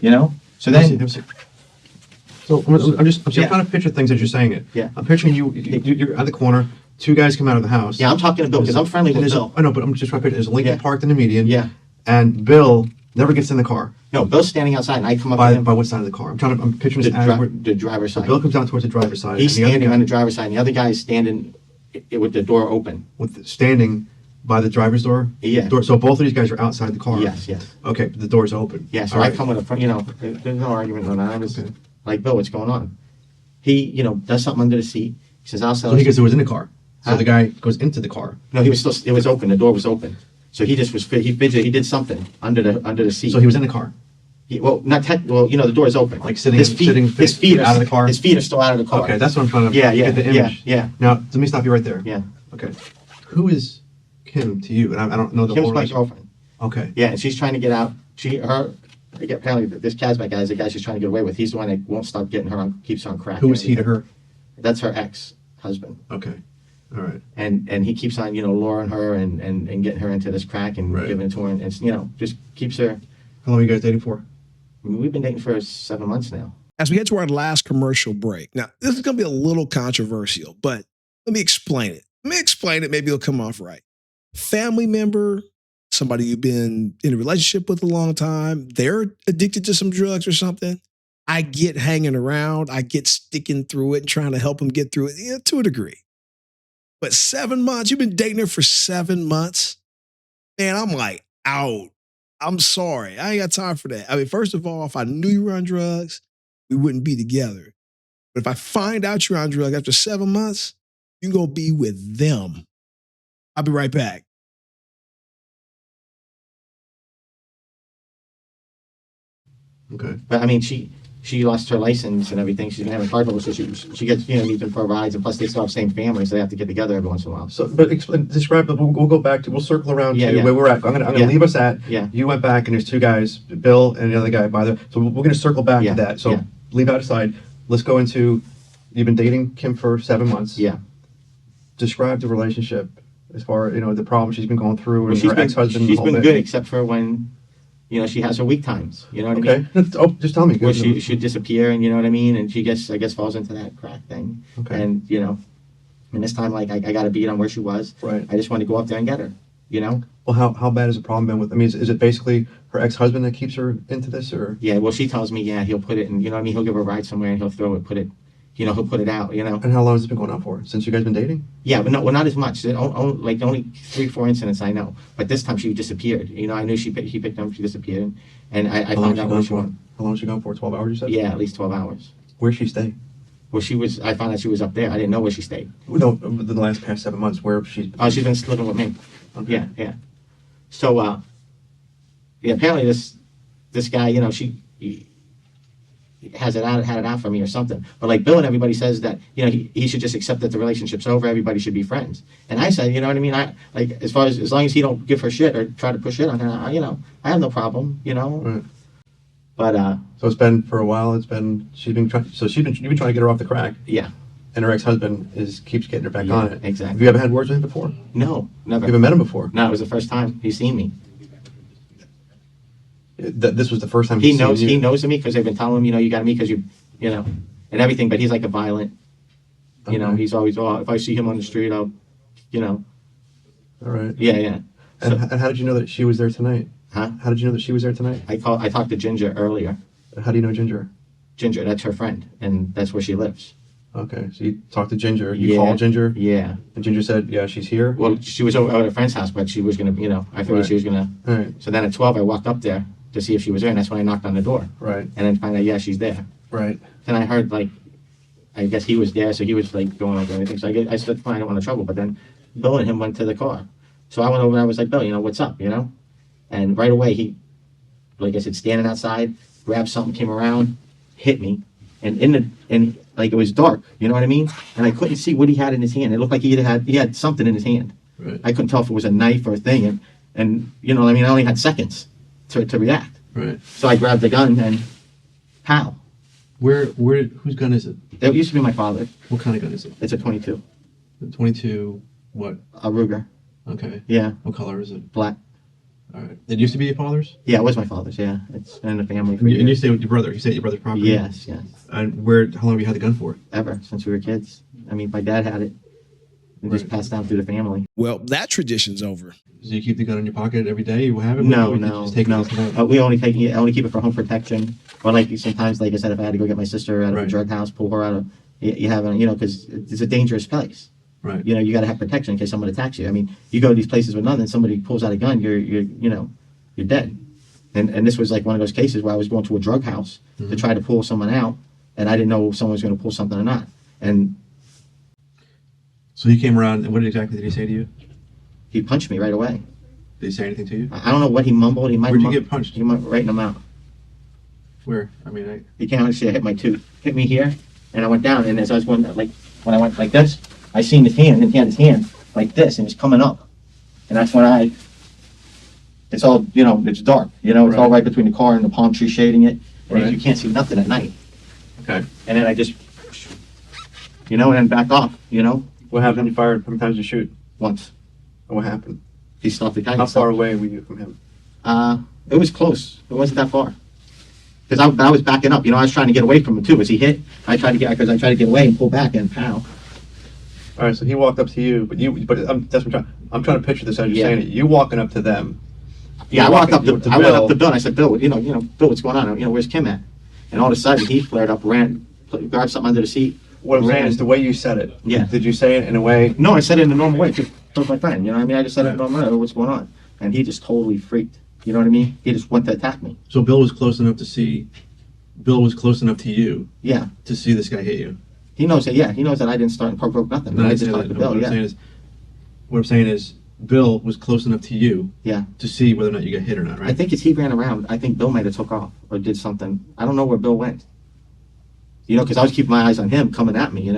You know? So then Let me see. So I'm trying to picture things as you're saying it. Yeah. I'm picturing you're at the corner. Two guys come out of the house. yeah, I'm talking to Bill because I'm friendly with There's Bill. I know, but I'm just trying to picture. There's a Lincoln Yeah. parked in the median. Yeah. And Bill never gets in the car. No, Bill's standing outside and I come up to him. By what side of the car? I'm picturing The, this as the driver's side. Bill comes down towards the driver's side. He's and the other standing guy on the driver's side, and the other guy is standing with the door open. standing by the driver's door. Yeah. Door, so both of these guys are outside the car. Yes, yes. Okay, but the door's open. Yeah, so All I right. come with a front, there's no argument on that. I was Okay. like, Bill, what's going on? He, does something under the seat. He says, I'll sell So it. he goes in the car. So Huh? the guy goes into the car. No, he was still, it was open, the door was open. So he just was, he did something under the seat. So he was in the car. The door is open. Like sitting his feet out of the car? His feet are still out of the car. Okay, that's what I'm trying to Yeah, get the image. yeah. Now, let me stop you right there. Yeah. Okay. Who is Kim to you? And I don't know the Kim's whole my relationship. girlfriend. Okay. Yeah, and she's trying to get out. Apparently this Kazbek guy is the guy she's trying to get away with. He's the one that won't stop getting her on, keeps her on crack. Who is he to her? That's her ex-husband. Okay. All right. And he keeps on, luring her and getting her into this crack and Right. giving it to her and just keeps her. How long are you guys dating for? I mean, we've been dating for 7 months now. As we head to our last commercial break. Now, this is going to be a little controversial, but let me explain it. Maybe it'll come off right. Family member, somebody you've been in a relationship with a long time, they're addicted to some drugs or something. I get hanging around. I get sticking through it and trying to help them get through it, to a degree. But 7 months, you've been dating her for 7 months. Man, I'm like, out. I'm sorry. I ain't got time for that. I mean, first of all, if I knew you were on drugs, we wouldn't be together. But if I find out you're on drugs after 7 months, you can go be with them. I'll be right back. Okay. But I mean, she lost her license and everything. She's gonna have a car trouble, so she gets needs them for rides, and plus they still have the same family, so they have to get together every once in a while. So, but describe. We'll go back to. We'll circle around Yeah, to yeah. where we're at. I'm gonna Yeah. leave us at. Yeah. You went back, and there's two guys, Bill and the other guy by the. So we're gonna circle back Yeah, to that. So yeah. leave that aside. Let's go into. You've been dating Kim for 7 months. Yeah. Describe the relationship as far the problems she's been going through Well, and she's her ex-husband. she's the whole been bit. good except for when, she has her weak times. You know what I mean? Okay. Oh, just tell me. Where she should disappear, and you know what I mean, and she falls into that crack thing. Okay. And and this time like I got to beat on where she was. Right. I just want to go up there and get her. Well, how bad has the problem been with? I mean, is it basically her ex-husband that keeps her into this, or? Yeah. Well, she tells me he'll put it in. He'll give her a ride somewhere and he'll throw it, put it. He'll put it out. And how long has it been going on for? Since you guys been dating? Yeah, but not as much. Only 3-4 incidents I know. But this time she disappeared. I knew he picked up. She disappeared, and I How long found has she out gone where she for? went. How long has she gone for? 12 hours, you said? Yeah, at least 12 hours. Where'd she stay? Well, I found out she was up there. I didn't know where she stayed. No, within the last past 7 months, where she's. Oh, she's been living with me. Okay. Yeah. So, apparently this guy, he had it out for me or something. But like Bill and everybody says that, he should just accept that the relationship's over. Everybody should be friends. And I said, you know what I mean? I like as long as he don't give her shit or try to push shit on her, I have no problem. Right. But So it's been for a while. You've been trying to get her off the crack, yeah, and her ex-husband keeps getting her back on it. exactly. Have you ever had words with him before? no, never. You haven't met him before. No, it was the first time he's seen me. This was the first time He he's knows seen you? he knows of me because they've been telling him, you got me because you and everything. But he's like a violent, Okay. he's always, if I see him on the street, I'll, All right. yeah. And how did you know that she was there tonight? Huh? How did you know that she was there tonight? I talked to Ginger earlier. How do you know Ginger? Ginger, that's her friend, and that's where she lives. Okay, so you talked to Ginger. You Yeah. called Ginger, Yeah. and Ginger said, "Yeah, she's here." Well, she was over at a friend's house, but she was gonna, I figured Right. she was gonna. All right, So then at 12, I walked up there to see if she was there, and that's when I knocked on the door, right, and then found out, yeah, she's there. right. Then I heard I guess he was there, so he was like going over everything. So I said, fine, I don't want no trouble. But then Bill and him went to the car. So I went over and I was like, Bill, what's up, And right away, he, like I said, standing outside, grabbed something, came around, hit me. And like it was dark, you know what I mean? And I couldn't see what he had in his hand. It looked like he had something in his hand. Right. I couldn't tell if it was a knife or a thing. And you know what I mean? I only had seconds to react. Right. So I grabbed the gun and pow. Whose gun is it? It used to be my father's. What kind of gun is it? It's a 22. The 22, what? A Ruger. Okay. Yeah, What color is it? black. All right. It used to be your father's? Yeah, it was my father's. Yeah, it's been in the family for And you years. stay with your brother. You stay at your brother's property? Yes. And how long have you had the gun for? Ever since we were kids. I mean, my dad had it. It just Right. passed down through the family. Well, that tradition's over. Do you keep the gun in your pocket every day? You have it? No, Or you no, just take it no. as a gun? We only keep it for home protection. Or like sometimes, like I said, if I had to go get my sister out of a Right. drug house, pull her out of, you have it, because it's a dangerous place. Right. You got to have protection in case someone attacks you. I mean, you go to these places with nothing, somebody pulls out a gun, you're dead. And this was like one of those cases where I was going to a drug house to try to pull someone out, and I didn't know if someone was going to pull something or not. And So he came around, and what exactly did he say to you? he punched me right away. Did he say anything to you? I don't know what he mumbled. He might. Where'd you get punched? He might right in the mouth. Where? I mean, He came out and said, hit my tooth. Hit me here, and I went down. And as I was going, like when I went like this, I seen his hand, and he had his hand like this, and it's coming up. And that's when it's all, it's dark. It's all Right. right between the car and the palm tree shading it. And Right. you can't see nothing at night. okay. And then I just, and then back off, What happened? You fired? How many times did you shoot? once. And what happened? He stopped the guy. How far away were you from him? It was close. It wasn't that far. Because I was backing up. I was trying to get away from him too. As he hit, I tried to get away and pull back and pow. All right, so he walked up to you, but that's what I'm trying to picture this as you're Yeah. saying it. You walking up to them. Yeah, I went up to to Bill, and I said, Bill, Bill, what's going on? Where's Kim at? And all of a sudden, he flared up, grabbed something under the seat. What I'm saying ran. is the way you said it. Yeah. Did you say it in a way? No, I said it in a normal way, just told my friend. I just said it in a normal way. What's going on? And he just totally freaked. You know what I mean? He just went to attack me. So Bill was close enough to see. Bill was close enough to you Yeah, to see this guy hit you. he knows that. Yeah, he knows that I didn't start and provoke nothing. I just talked to Bill. Yeah, What I'm saying is, Bill was close enough to you yeah. to see whether or not you got hit or not, right? I think as he ran around, I think Bill might have took off or did something. I don't know where Bill went. Because I was keeping my eyes on him coming at me.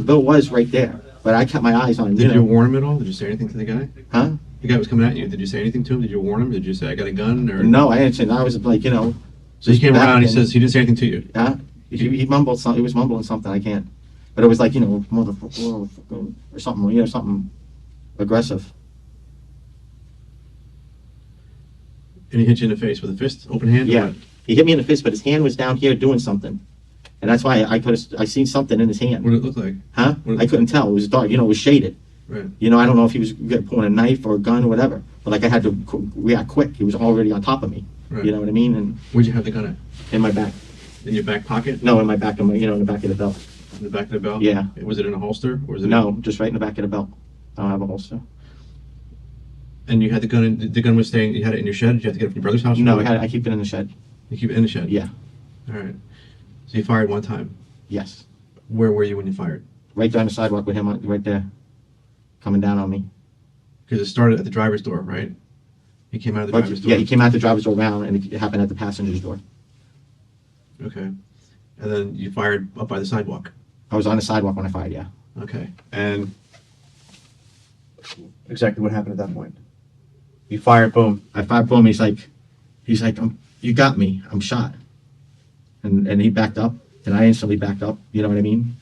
Bill was right there, but I kept my eyes on him. Did you warn him at all? Did you say anything to the guy? Huh? The guy was coming at you. Did you say anything to him? Did you warn him? Did you say, I got a gun? Or No, I didn't. I was like, So he came back around and he and- says he didn't say anything to you. huh? He mumbled something. He was mumbling something. I can't. But it was like, motherfucker, or something, something aggressive. And he hit you in the face with a fist, open hand? or Yeah. what? He hit me in the fist, but his hand was down here doing something. And that's why I seen something in his hand. What did it look like? Huh? What- I couldn't tell. It was dark. It was shaded. Right. I don't know if he was pulling a knife or a gun or whatever. But like I had to react quick. He was already on top of me. Right. You know what I mean? And Where'd you have the gun at? in my back. In your back pocket? No, in my back. In the back of the belt. In the back of the belt? Yeah. Was it in a holster? Or was it No, just right in the back of the belt. I don't have a holster. And you had the gun, the gun was staying, you had it in your shed? Did you have to get it from your brother's house? or No, what? I keep it in the shed. You keep it in the shed? Yeah. All right. So you fired one time. Yes. Where were you when you fired? Right there on the sidewalk with him right there, coming down on me. Because it started at the driver's door, right? He came out of the driver's door. Yeah, he came out the driver's door around, and it happened at the passenger's door. Okay. And then you fired up by the sidewalk. I was on the sidewalk when I fired. Yeah. Okay. And exactly what happened at that point? You fired, boom. I fired. Boom. He's like, you got me. I'm shot. And he backed up, and I instantly backed up. You know what I mean?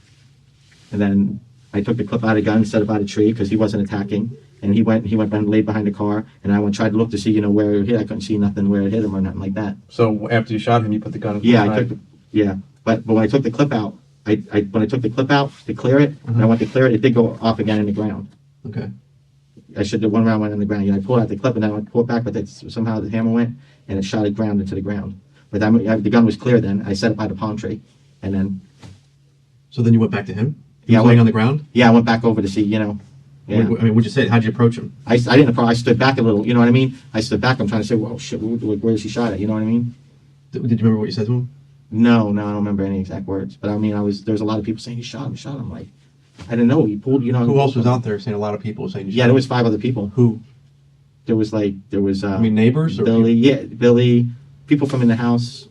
And then I took the clip out of the gun, set it by the tree because he wasn't attacking. And he went and laid behind the car, and I tried to look to see, where it hit. I couldn't see nothing where it hit him or nothing like that. So after you shot him, you put the gun in Yeah, the I took but when I took the clip out, when I took the clip out to clear it, and I went to clear it, it did go off again in the ground. Okay. I should have one round went in the ground. I pulled out the clip and then I pulled it back, but somehow the hammer went and it shot it ground into the ground. But the gun was clear then. I set it by the palm tree, and then So then you went back to him? He Yeah, was I laying went- on the ground? I went back over to see. Yeah. I mean, what'd you say? How'd you approach him? I didn't. I stood back a little. You know what I mean? I stood back. I'm trying to say, well, shit, where is he shot at? You know what I mean? Did you remember what you said to him? No, I don't remember any exact words. But I mean, there was a lot of people saying he shot him. Like, I don't know. He pulled, you know. Who else was out there saying a lot of people saying? You Yeah, shot there him? was 5 other people. Who? There was I mean, neighbors or Billy. Yeah, Billy. People from in the house.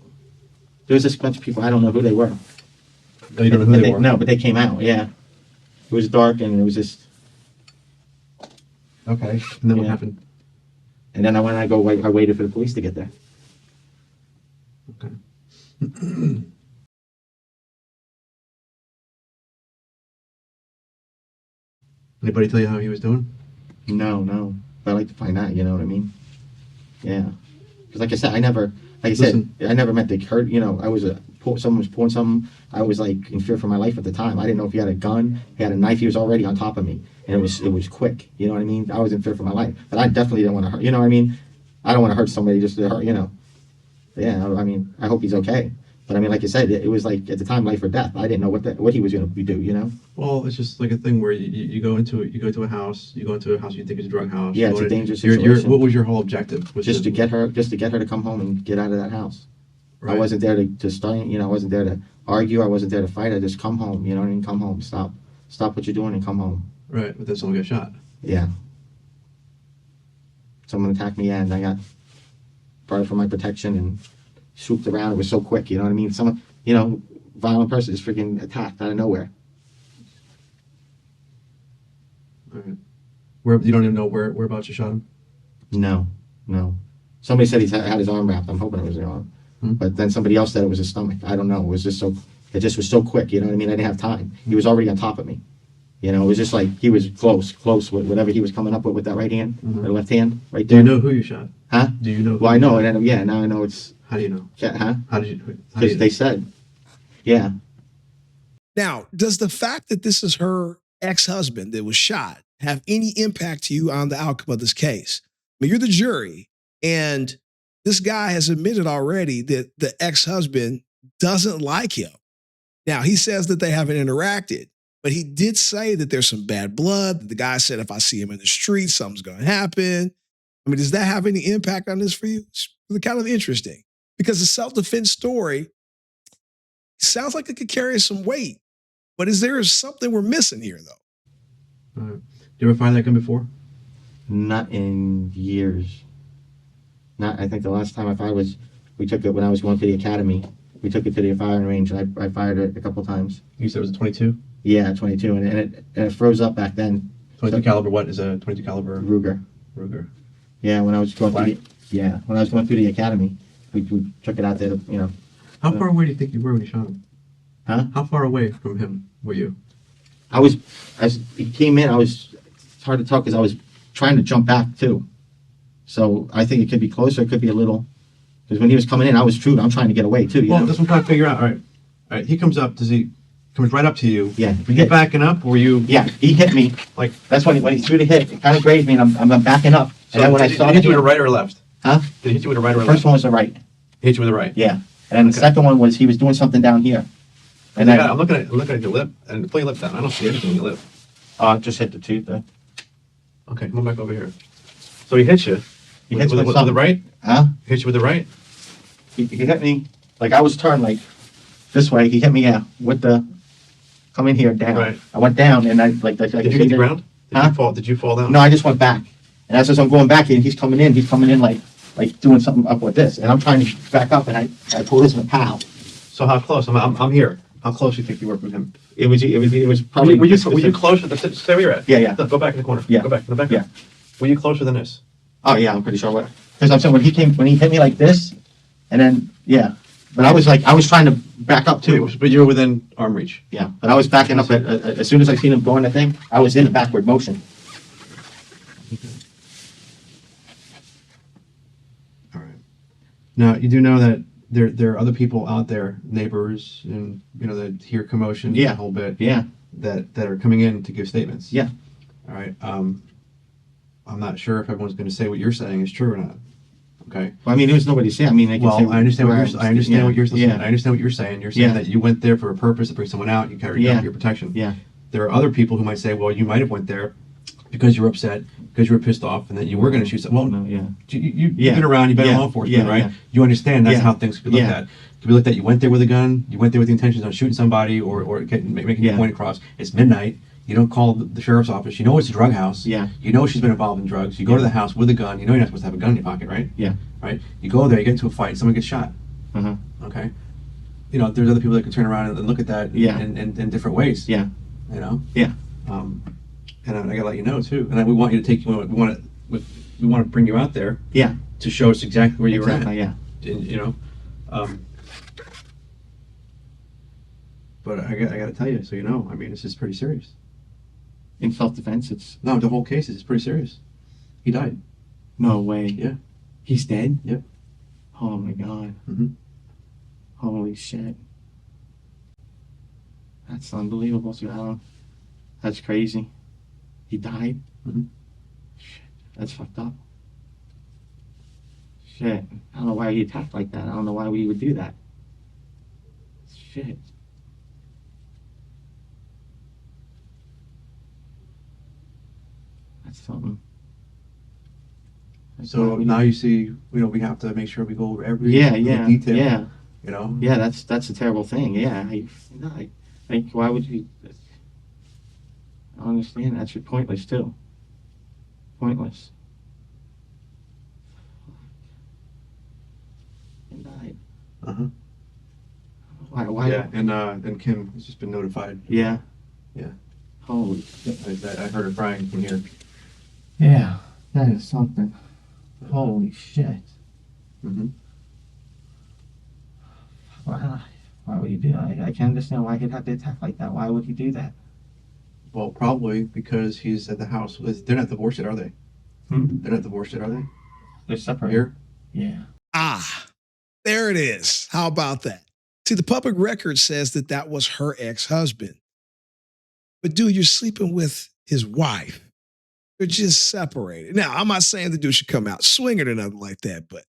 There was this bunch of people. I don't know who they were. No, you don't know who But they were. No, but they came out. Yeah, it was dark and it was just. Okay. And then what Yeah. happened? And then I waited for the police to get there. Okay. Anybody tell you how he was doing? No. But I'd like to find out. You know what I mean? Yeah. Because like I said, I never meant to hurt. You know, someone was pulling something. I was like in fear for my life at the time. I didn't know if he had a gun, he had a knife. He was already on top of me, and it was quick. You know what I mean? I was in fear for my life, but I definitely didn't want to hurt. You know what I mean? I don't want to hurt somebody just to hurt. You know? Yeah. I mean, I hope he's okay. But I mean, like I said, it was like at the time life or death. I didn't know what he was going to do. You know? Well, it's just like a thing where you go into a house you think is a drug house. Yeah, You it's go a in- dangerous your- situation. What was your whole objective? Was Just it- to get her to come home and get out of that house. Right. I wasn't there to start, you know, I wasn't there to argue, I wasn't there to fight, I just come home, you know what I mean? Come home, stop what you're doing and come home. Right, but then someone got shot. Yeah. Someone attacked me and I got brought it for my protection and swooped around. It was so quick, you know what I mean? Someone, you know, violent person is freaking attacked out of nowhere. All right. Where you don't even know whereabouts you shot him? No. Somebody said had his arm wrapped. I'm hoping it was the arm. But then somebody else said it was his stomach. I don't know. It just was so quick, you know what I mean? I didn't have time. He was already on top of me. You know, it was just like he was close with whatever he was coming up with that right hand, or left hand, right Do there. you know who you shot? Huh? Do you know? Well, I know, and then, yeah, now I know it's, How do you know? yeah, huh? How did you? Because they said, yeah. Now, does the fact that this is her ex-husband that was shot have any impact to you on the outcome of this case? I mean, you're the jury, and this guy has admitted already that the ex-husband doesn't like him. Now, he says that they haven't interacted, but he did say that there's some bad blood. The guy said, if I see him in the street, something's going to happen. I mean, does that have any impact on this for you? It's kind of interesting because the self-defense story sounds like it could carry some weight, but is there something we're missing here, though? All right. Did you ever find that gun before? Not in years. I think the last time I fired we took it when I was going to the academy. We took it to the firing range, and I fired it a couple times. You said it was a 22. Yeah, 22, and it froze up back then. 22 caliber. What is a 22 caliber? Ruger. Yeah, Yeah, when I was going Black? when I was going through the academy, we took it out there. You know. How far away do you think you were when you shot him? Huh? How far away from him were you? As he came in, it's hard to tell because I was trying to jump back too. So I think it could be closer. It could be a little, because when he was coming in, I'm trying to get away too. You Well, know? that's what I'm trying to figure out. All right. He comes up. Comes right up to you? Yeah. Were you backing up? Or were you? Yeah, he hit me. Like. That's when he threw the hit. It kind of grazed me, and I'm backing up. So And then when I did saw he hit you with a him, right or a left? huh? Did he hit you with a right or The a left? first one was the right. He hit you with a right. Yeah. And then the Okay. second one was he was doing something down here. And then I'm looking at your lip and pull your lip down. I don't see anything on your lip. just hit the tooth there. Okay, come on back over here. So he hit you. He hits with with the something. right. Huh? He hit you with the right. He hit me like I was turned like this way. He hit me with the come in here down. Right. I went down and I like Did you hit the ground? Did you fall down? No, I just went back. And as I'm going back and he's coming in like doing something up with this. And I'm trying to back up and I pull this and pow. So how close? I'm here. How close do you think you were from him? It was probably Were you closer? Stay where you're at. Yeah. No, go back in the corner. Yeah. Go back. Yeah. Were you closer than this? Oh yeah, I'm pretty sure what. Because I'm saying when he hit me like this, and then yeah. But I was trying to back up too. But you were within arm reach. Yeah. But I was backing up as soon as I seen him going the thing, I was in a backward motion. All right. Now you do know that there are other people out there, neighbors, and that hear commotion Yeah. a whole bit. Yeah. That are coming in to give statements. Yeah. All right. I'm not sure if everyone's going to say what you're saying is true or not. Okay. Well, I mean, there was nobody saying. I mean, they can say. Well, I understand what you're saying. I understand what you're saying. Yeah. I understand what you're saying. You're saying Yeah. that you went there for a purpose to bring someone out. You carried out your protection. Yeah. There are other people who might say, well, you might have went there because you were upset, because you were pissed off, and that you were going to shoot someone. Well, No, yeah. you've been around. You've been in law enforcement, right? Yeah. You understand that's Yeah. how things could be looked Yeah. at. It could be looked at. You went there with a gun. You went there with the intentions of shooting somebody or making Yeah. your point across. It's midnight. You don't call the sheriff's office. You know it's a drug house. Yeah. You know she's been involved in drugs. You go to the house with a gun. You know you're not supposed to have a gun in your pocket, right? Yeah. Right? You go there, you get into a fight, someone gets shot. Uh-huh. Okay? You know, there's other people that can turn around and look at that Yeah. in different ways. Yeah. You know? Yeah. And I gotta let you know too. And we want you to take, we want to bring you out there Yeah. to show us exactly where you Exactly. were at. Yeah. And, you know? But I got to tell you, so you know, I mean, this is pretty serious. In self-defense, it's No, the whole case is pretty serious. He died. no way. Yeah. He's dead. Yep. Oh my god. Mhm. Holy shit. That's unbelievable, Alan. That's crazy. He died. Mhm. Shit. That's fucked up. Shit. I don't know why he attacked like that. I don't know why we would do that. Shit. That's something. That's So why we- now you see, you know, we have to make sure we go over every Yeah, little yeah, detail. yeah, You know. yeah. That's a terrible thing. Yeah, I like, why would you? I don't understand. That's pointless too. Pointless. And died. Uh huh. Why? Why? Yeah, and Kim has just been notified. Yeah. Yeah. Holy. I heard her crying from here. Yeah, that is something. Holy shit. Mm-hmm. Why would he do that? I can't understand why he'd have to attack like that. Why would he do that? Well, probably because he's at the house. They're not divorced yet, are they? They're not divorced yet, are they? They're separated. Here? Yeah. Ah, there it is. How about that? See, the public record says that that was her ex-husband. But dude, you're sleeping with his wife. They're just separated. Now, I'm not saying the dude should come out swinging or nothing like that, but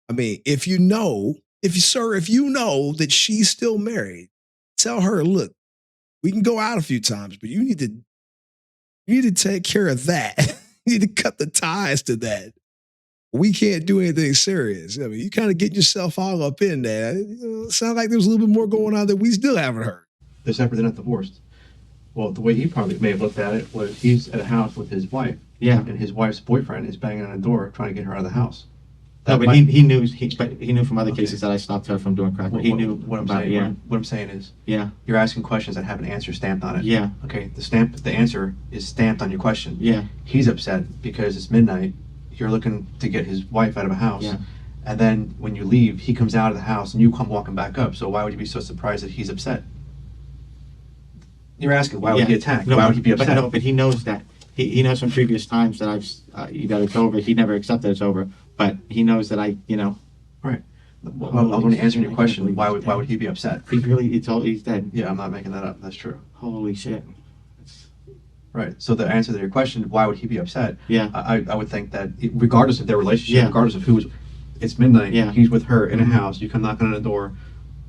I mean, if you know that she's still married, tell her, look, we can go out a few times, but you need to take care of that. You need to cut the ties to that. We can't do anything serious. I mean, you kind of get yourself all up in there. It sounds like there's a little bit more going on that we still haven't heard. They're separate, they're not divorced. Well, the way he probably may have looked at it was he's at a house with his wife. Yeah. And his wife's boyfriend is banging on the door trying to get her out of the house. No, but might- he knew from other Okay. cases that I stopped her from doing crack. What, He knew what I'm about saying. it. Yeah. What I'm saying is, Yeah. you're asking questions that have an answer stamped on it. Yeah. Okay. The answer is stamped on your question. Yeah. He's upset because it's midnight. You're looking to get his wife out of a house. Yeah. And then when you leave, he comes out of the house and you come walking back up. So why would you be so surprised that he's upset? You're asking, why would he attack? No, why would he be but upset? no, but he knows that. He knows from previous times that that it's over. He never accepted it's over, but he knows that Right. Well, I was only answering your question. Why would he be upset? he's dead. Yeah, I'm not making that up. That's true. Holy shit. Right. So the answer to your question, why would he be upset? Yeah. I would think that regardless of their relationship, Yeah. regardless of who's, it's midnight. Yeah. He's with her in a house. You come knocking on the door.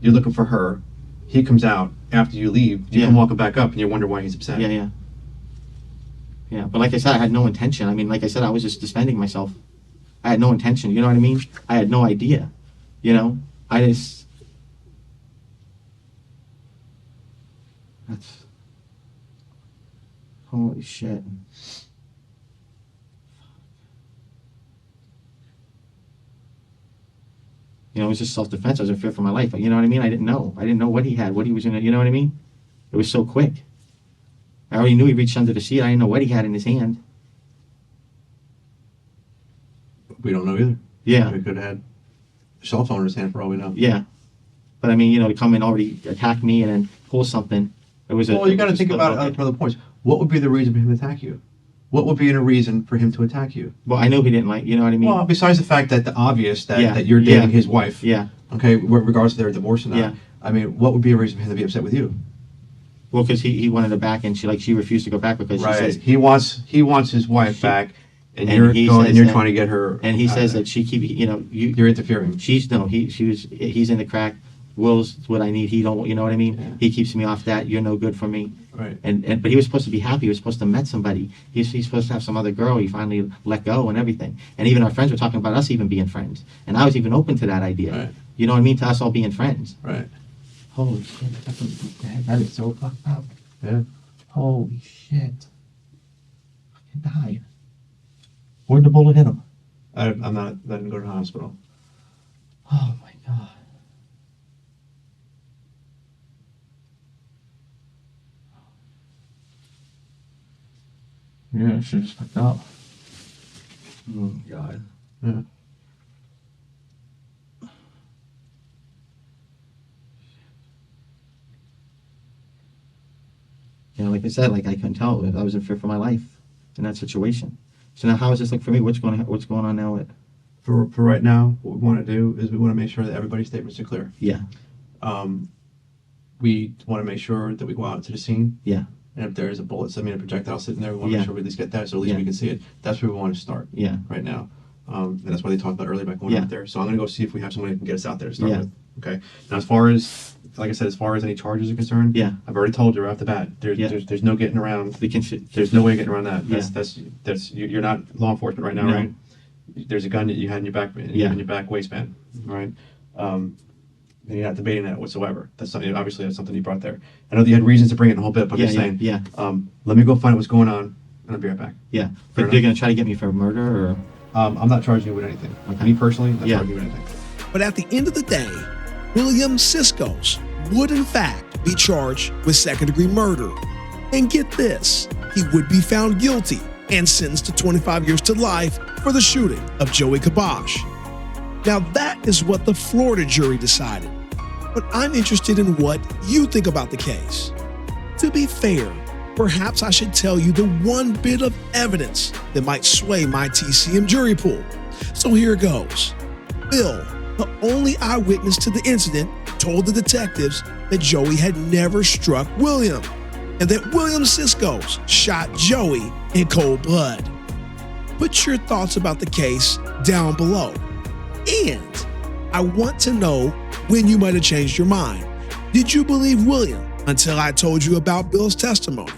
You're looking for her. He comes out after you leave. You Yeah. come walking back up, and you wonder why he's upset. Yeah. Yeah, but like I said, I had no intention. I mean, like I said, I was just defending myself. I had no intention. You know what I mean? I had no idea. You know, that's holy shit. You know, it was just self-defense. I was in fear for my life. You know what I mean? I didn't know what he had, what he was gonna. You know what I mean? It was so quick. I already knew he reached under the seat. I didn't know what he had in his hand. We don't know either. Yeah. He could have had a cell phone in his hand for all we know. Yeah. But I mean, you know, to come and already attack me and then pull something. It was Well, you got to think about other points. What would be the reason for him to attack you? What would be a reason for him to attack you? Well, I knew he didn't like, you know what I mean? Well, besides the fact that the obvious that, Yeah. that you're dating Yeah. his wife. Yeah. Okay, regardless of their divorce or not. Yeah. I mean, what would be a reason for him to be upset with you? Well, because he wanted her back and she refused to go back because Right. she says, He wants his wife back, and and you're he going says and you're that- trying to get her. and he says out of that she keep, you know, you're interfering. he's in the crack. Will's what I need. He don't, you know what I mean? Yeah. He keeps me off that. You're no good for me. Right. But he was supposed to be happy. He was supposed to have met somebody. He's supposed to have some other girl. He finally let go and everything. And even our friends were talking about us even being friends. And I was even open to that idea. Right. You know what I mean? To us all being friends. Right. Holy shit. That is so fucked up. Yeah. Holy shit. Fucking died. Where'd the bullet hit him? I'm not letting him go to the hospital. Oh my god. Yeah, I should just fucked up. Oh god. Yeah. Yeah, like I said, like I couldn't tell. I was in fear for my life in that situation. So now, how is this like for me? What's going on now? For right now, what we want to do is we want to make sure that everybody's statements are clear. Yeah, We want to make sure that we go out to the scene, yeah, and if there is a bullet, a projectile sitting there, we want to Yeah. make sure we at least get that, so at least Yeah. we can see it. That's where we want to start yeah, right now. And that's why they talked about earlier about going Yeah. out there. So I'm going to go see if we have someone who can get us out there to start Yeah. with. Okay. Now, as far as, like I said, as far as any charges are concerned, yeah. I've already told you right off the bat. Yeah. There's no getting around. We can. There's no way of getting around that. Yeah. You're not law enforcement right now, No. right? There's a gun that you had in your back, Yeah. in your back waistband, right? And you're not debating that whatsoever. That's something. Obviously, that's something you brought there. I know that you had reasons to bring it in a whole bit, but Yeah, I'm just yeah, saying. yeah. Let me go find out what's going on, and I'll be right back. Yeah, Fair but enough. they're gonna try to get me for murder, or I'm not charging you with anything. Okay. Me personally, not Yeah. charging you with anything. But at the end of the day, William Siskos would in fact be charged with second-degree murder. And get this, he would be found guilty and sentenced to 25 years to life for the shooting of Joey Kabosh. Now that is what the Florida jury decided. But I'm interested in what you think about the case. To be fair, perhaps I should tell you the one bit of evidence that might sway my TCM jury pool. So here goes. Bill, the only eyewitness to the incident, told the detectives that Joey had never struck William and that William Siskos shot Joey in cold blood. Put your thoughts about the case down below. And I want to know when you might have changed your mind. Did you believe William until I told you about Bill's testimony?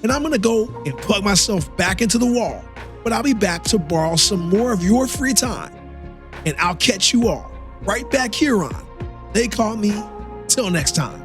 And I'm gonna go and plug myself back into the wall, but I'll be back to borrow some more of your free time. And I'll catch you all right back here on They Call Me. Till next time.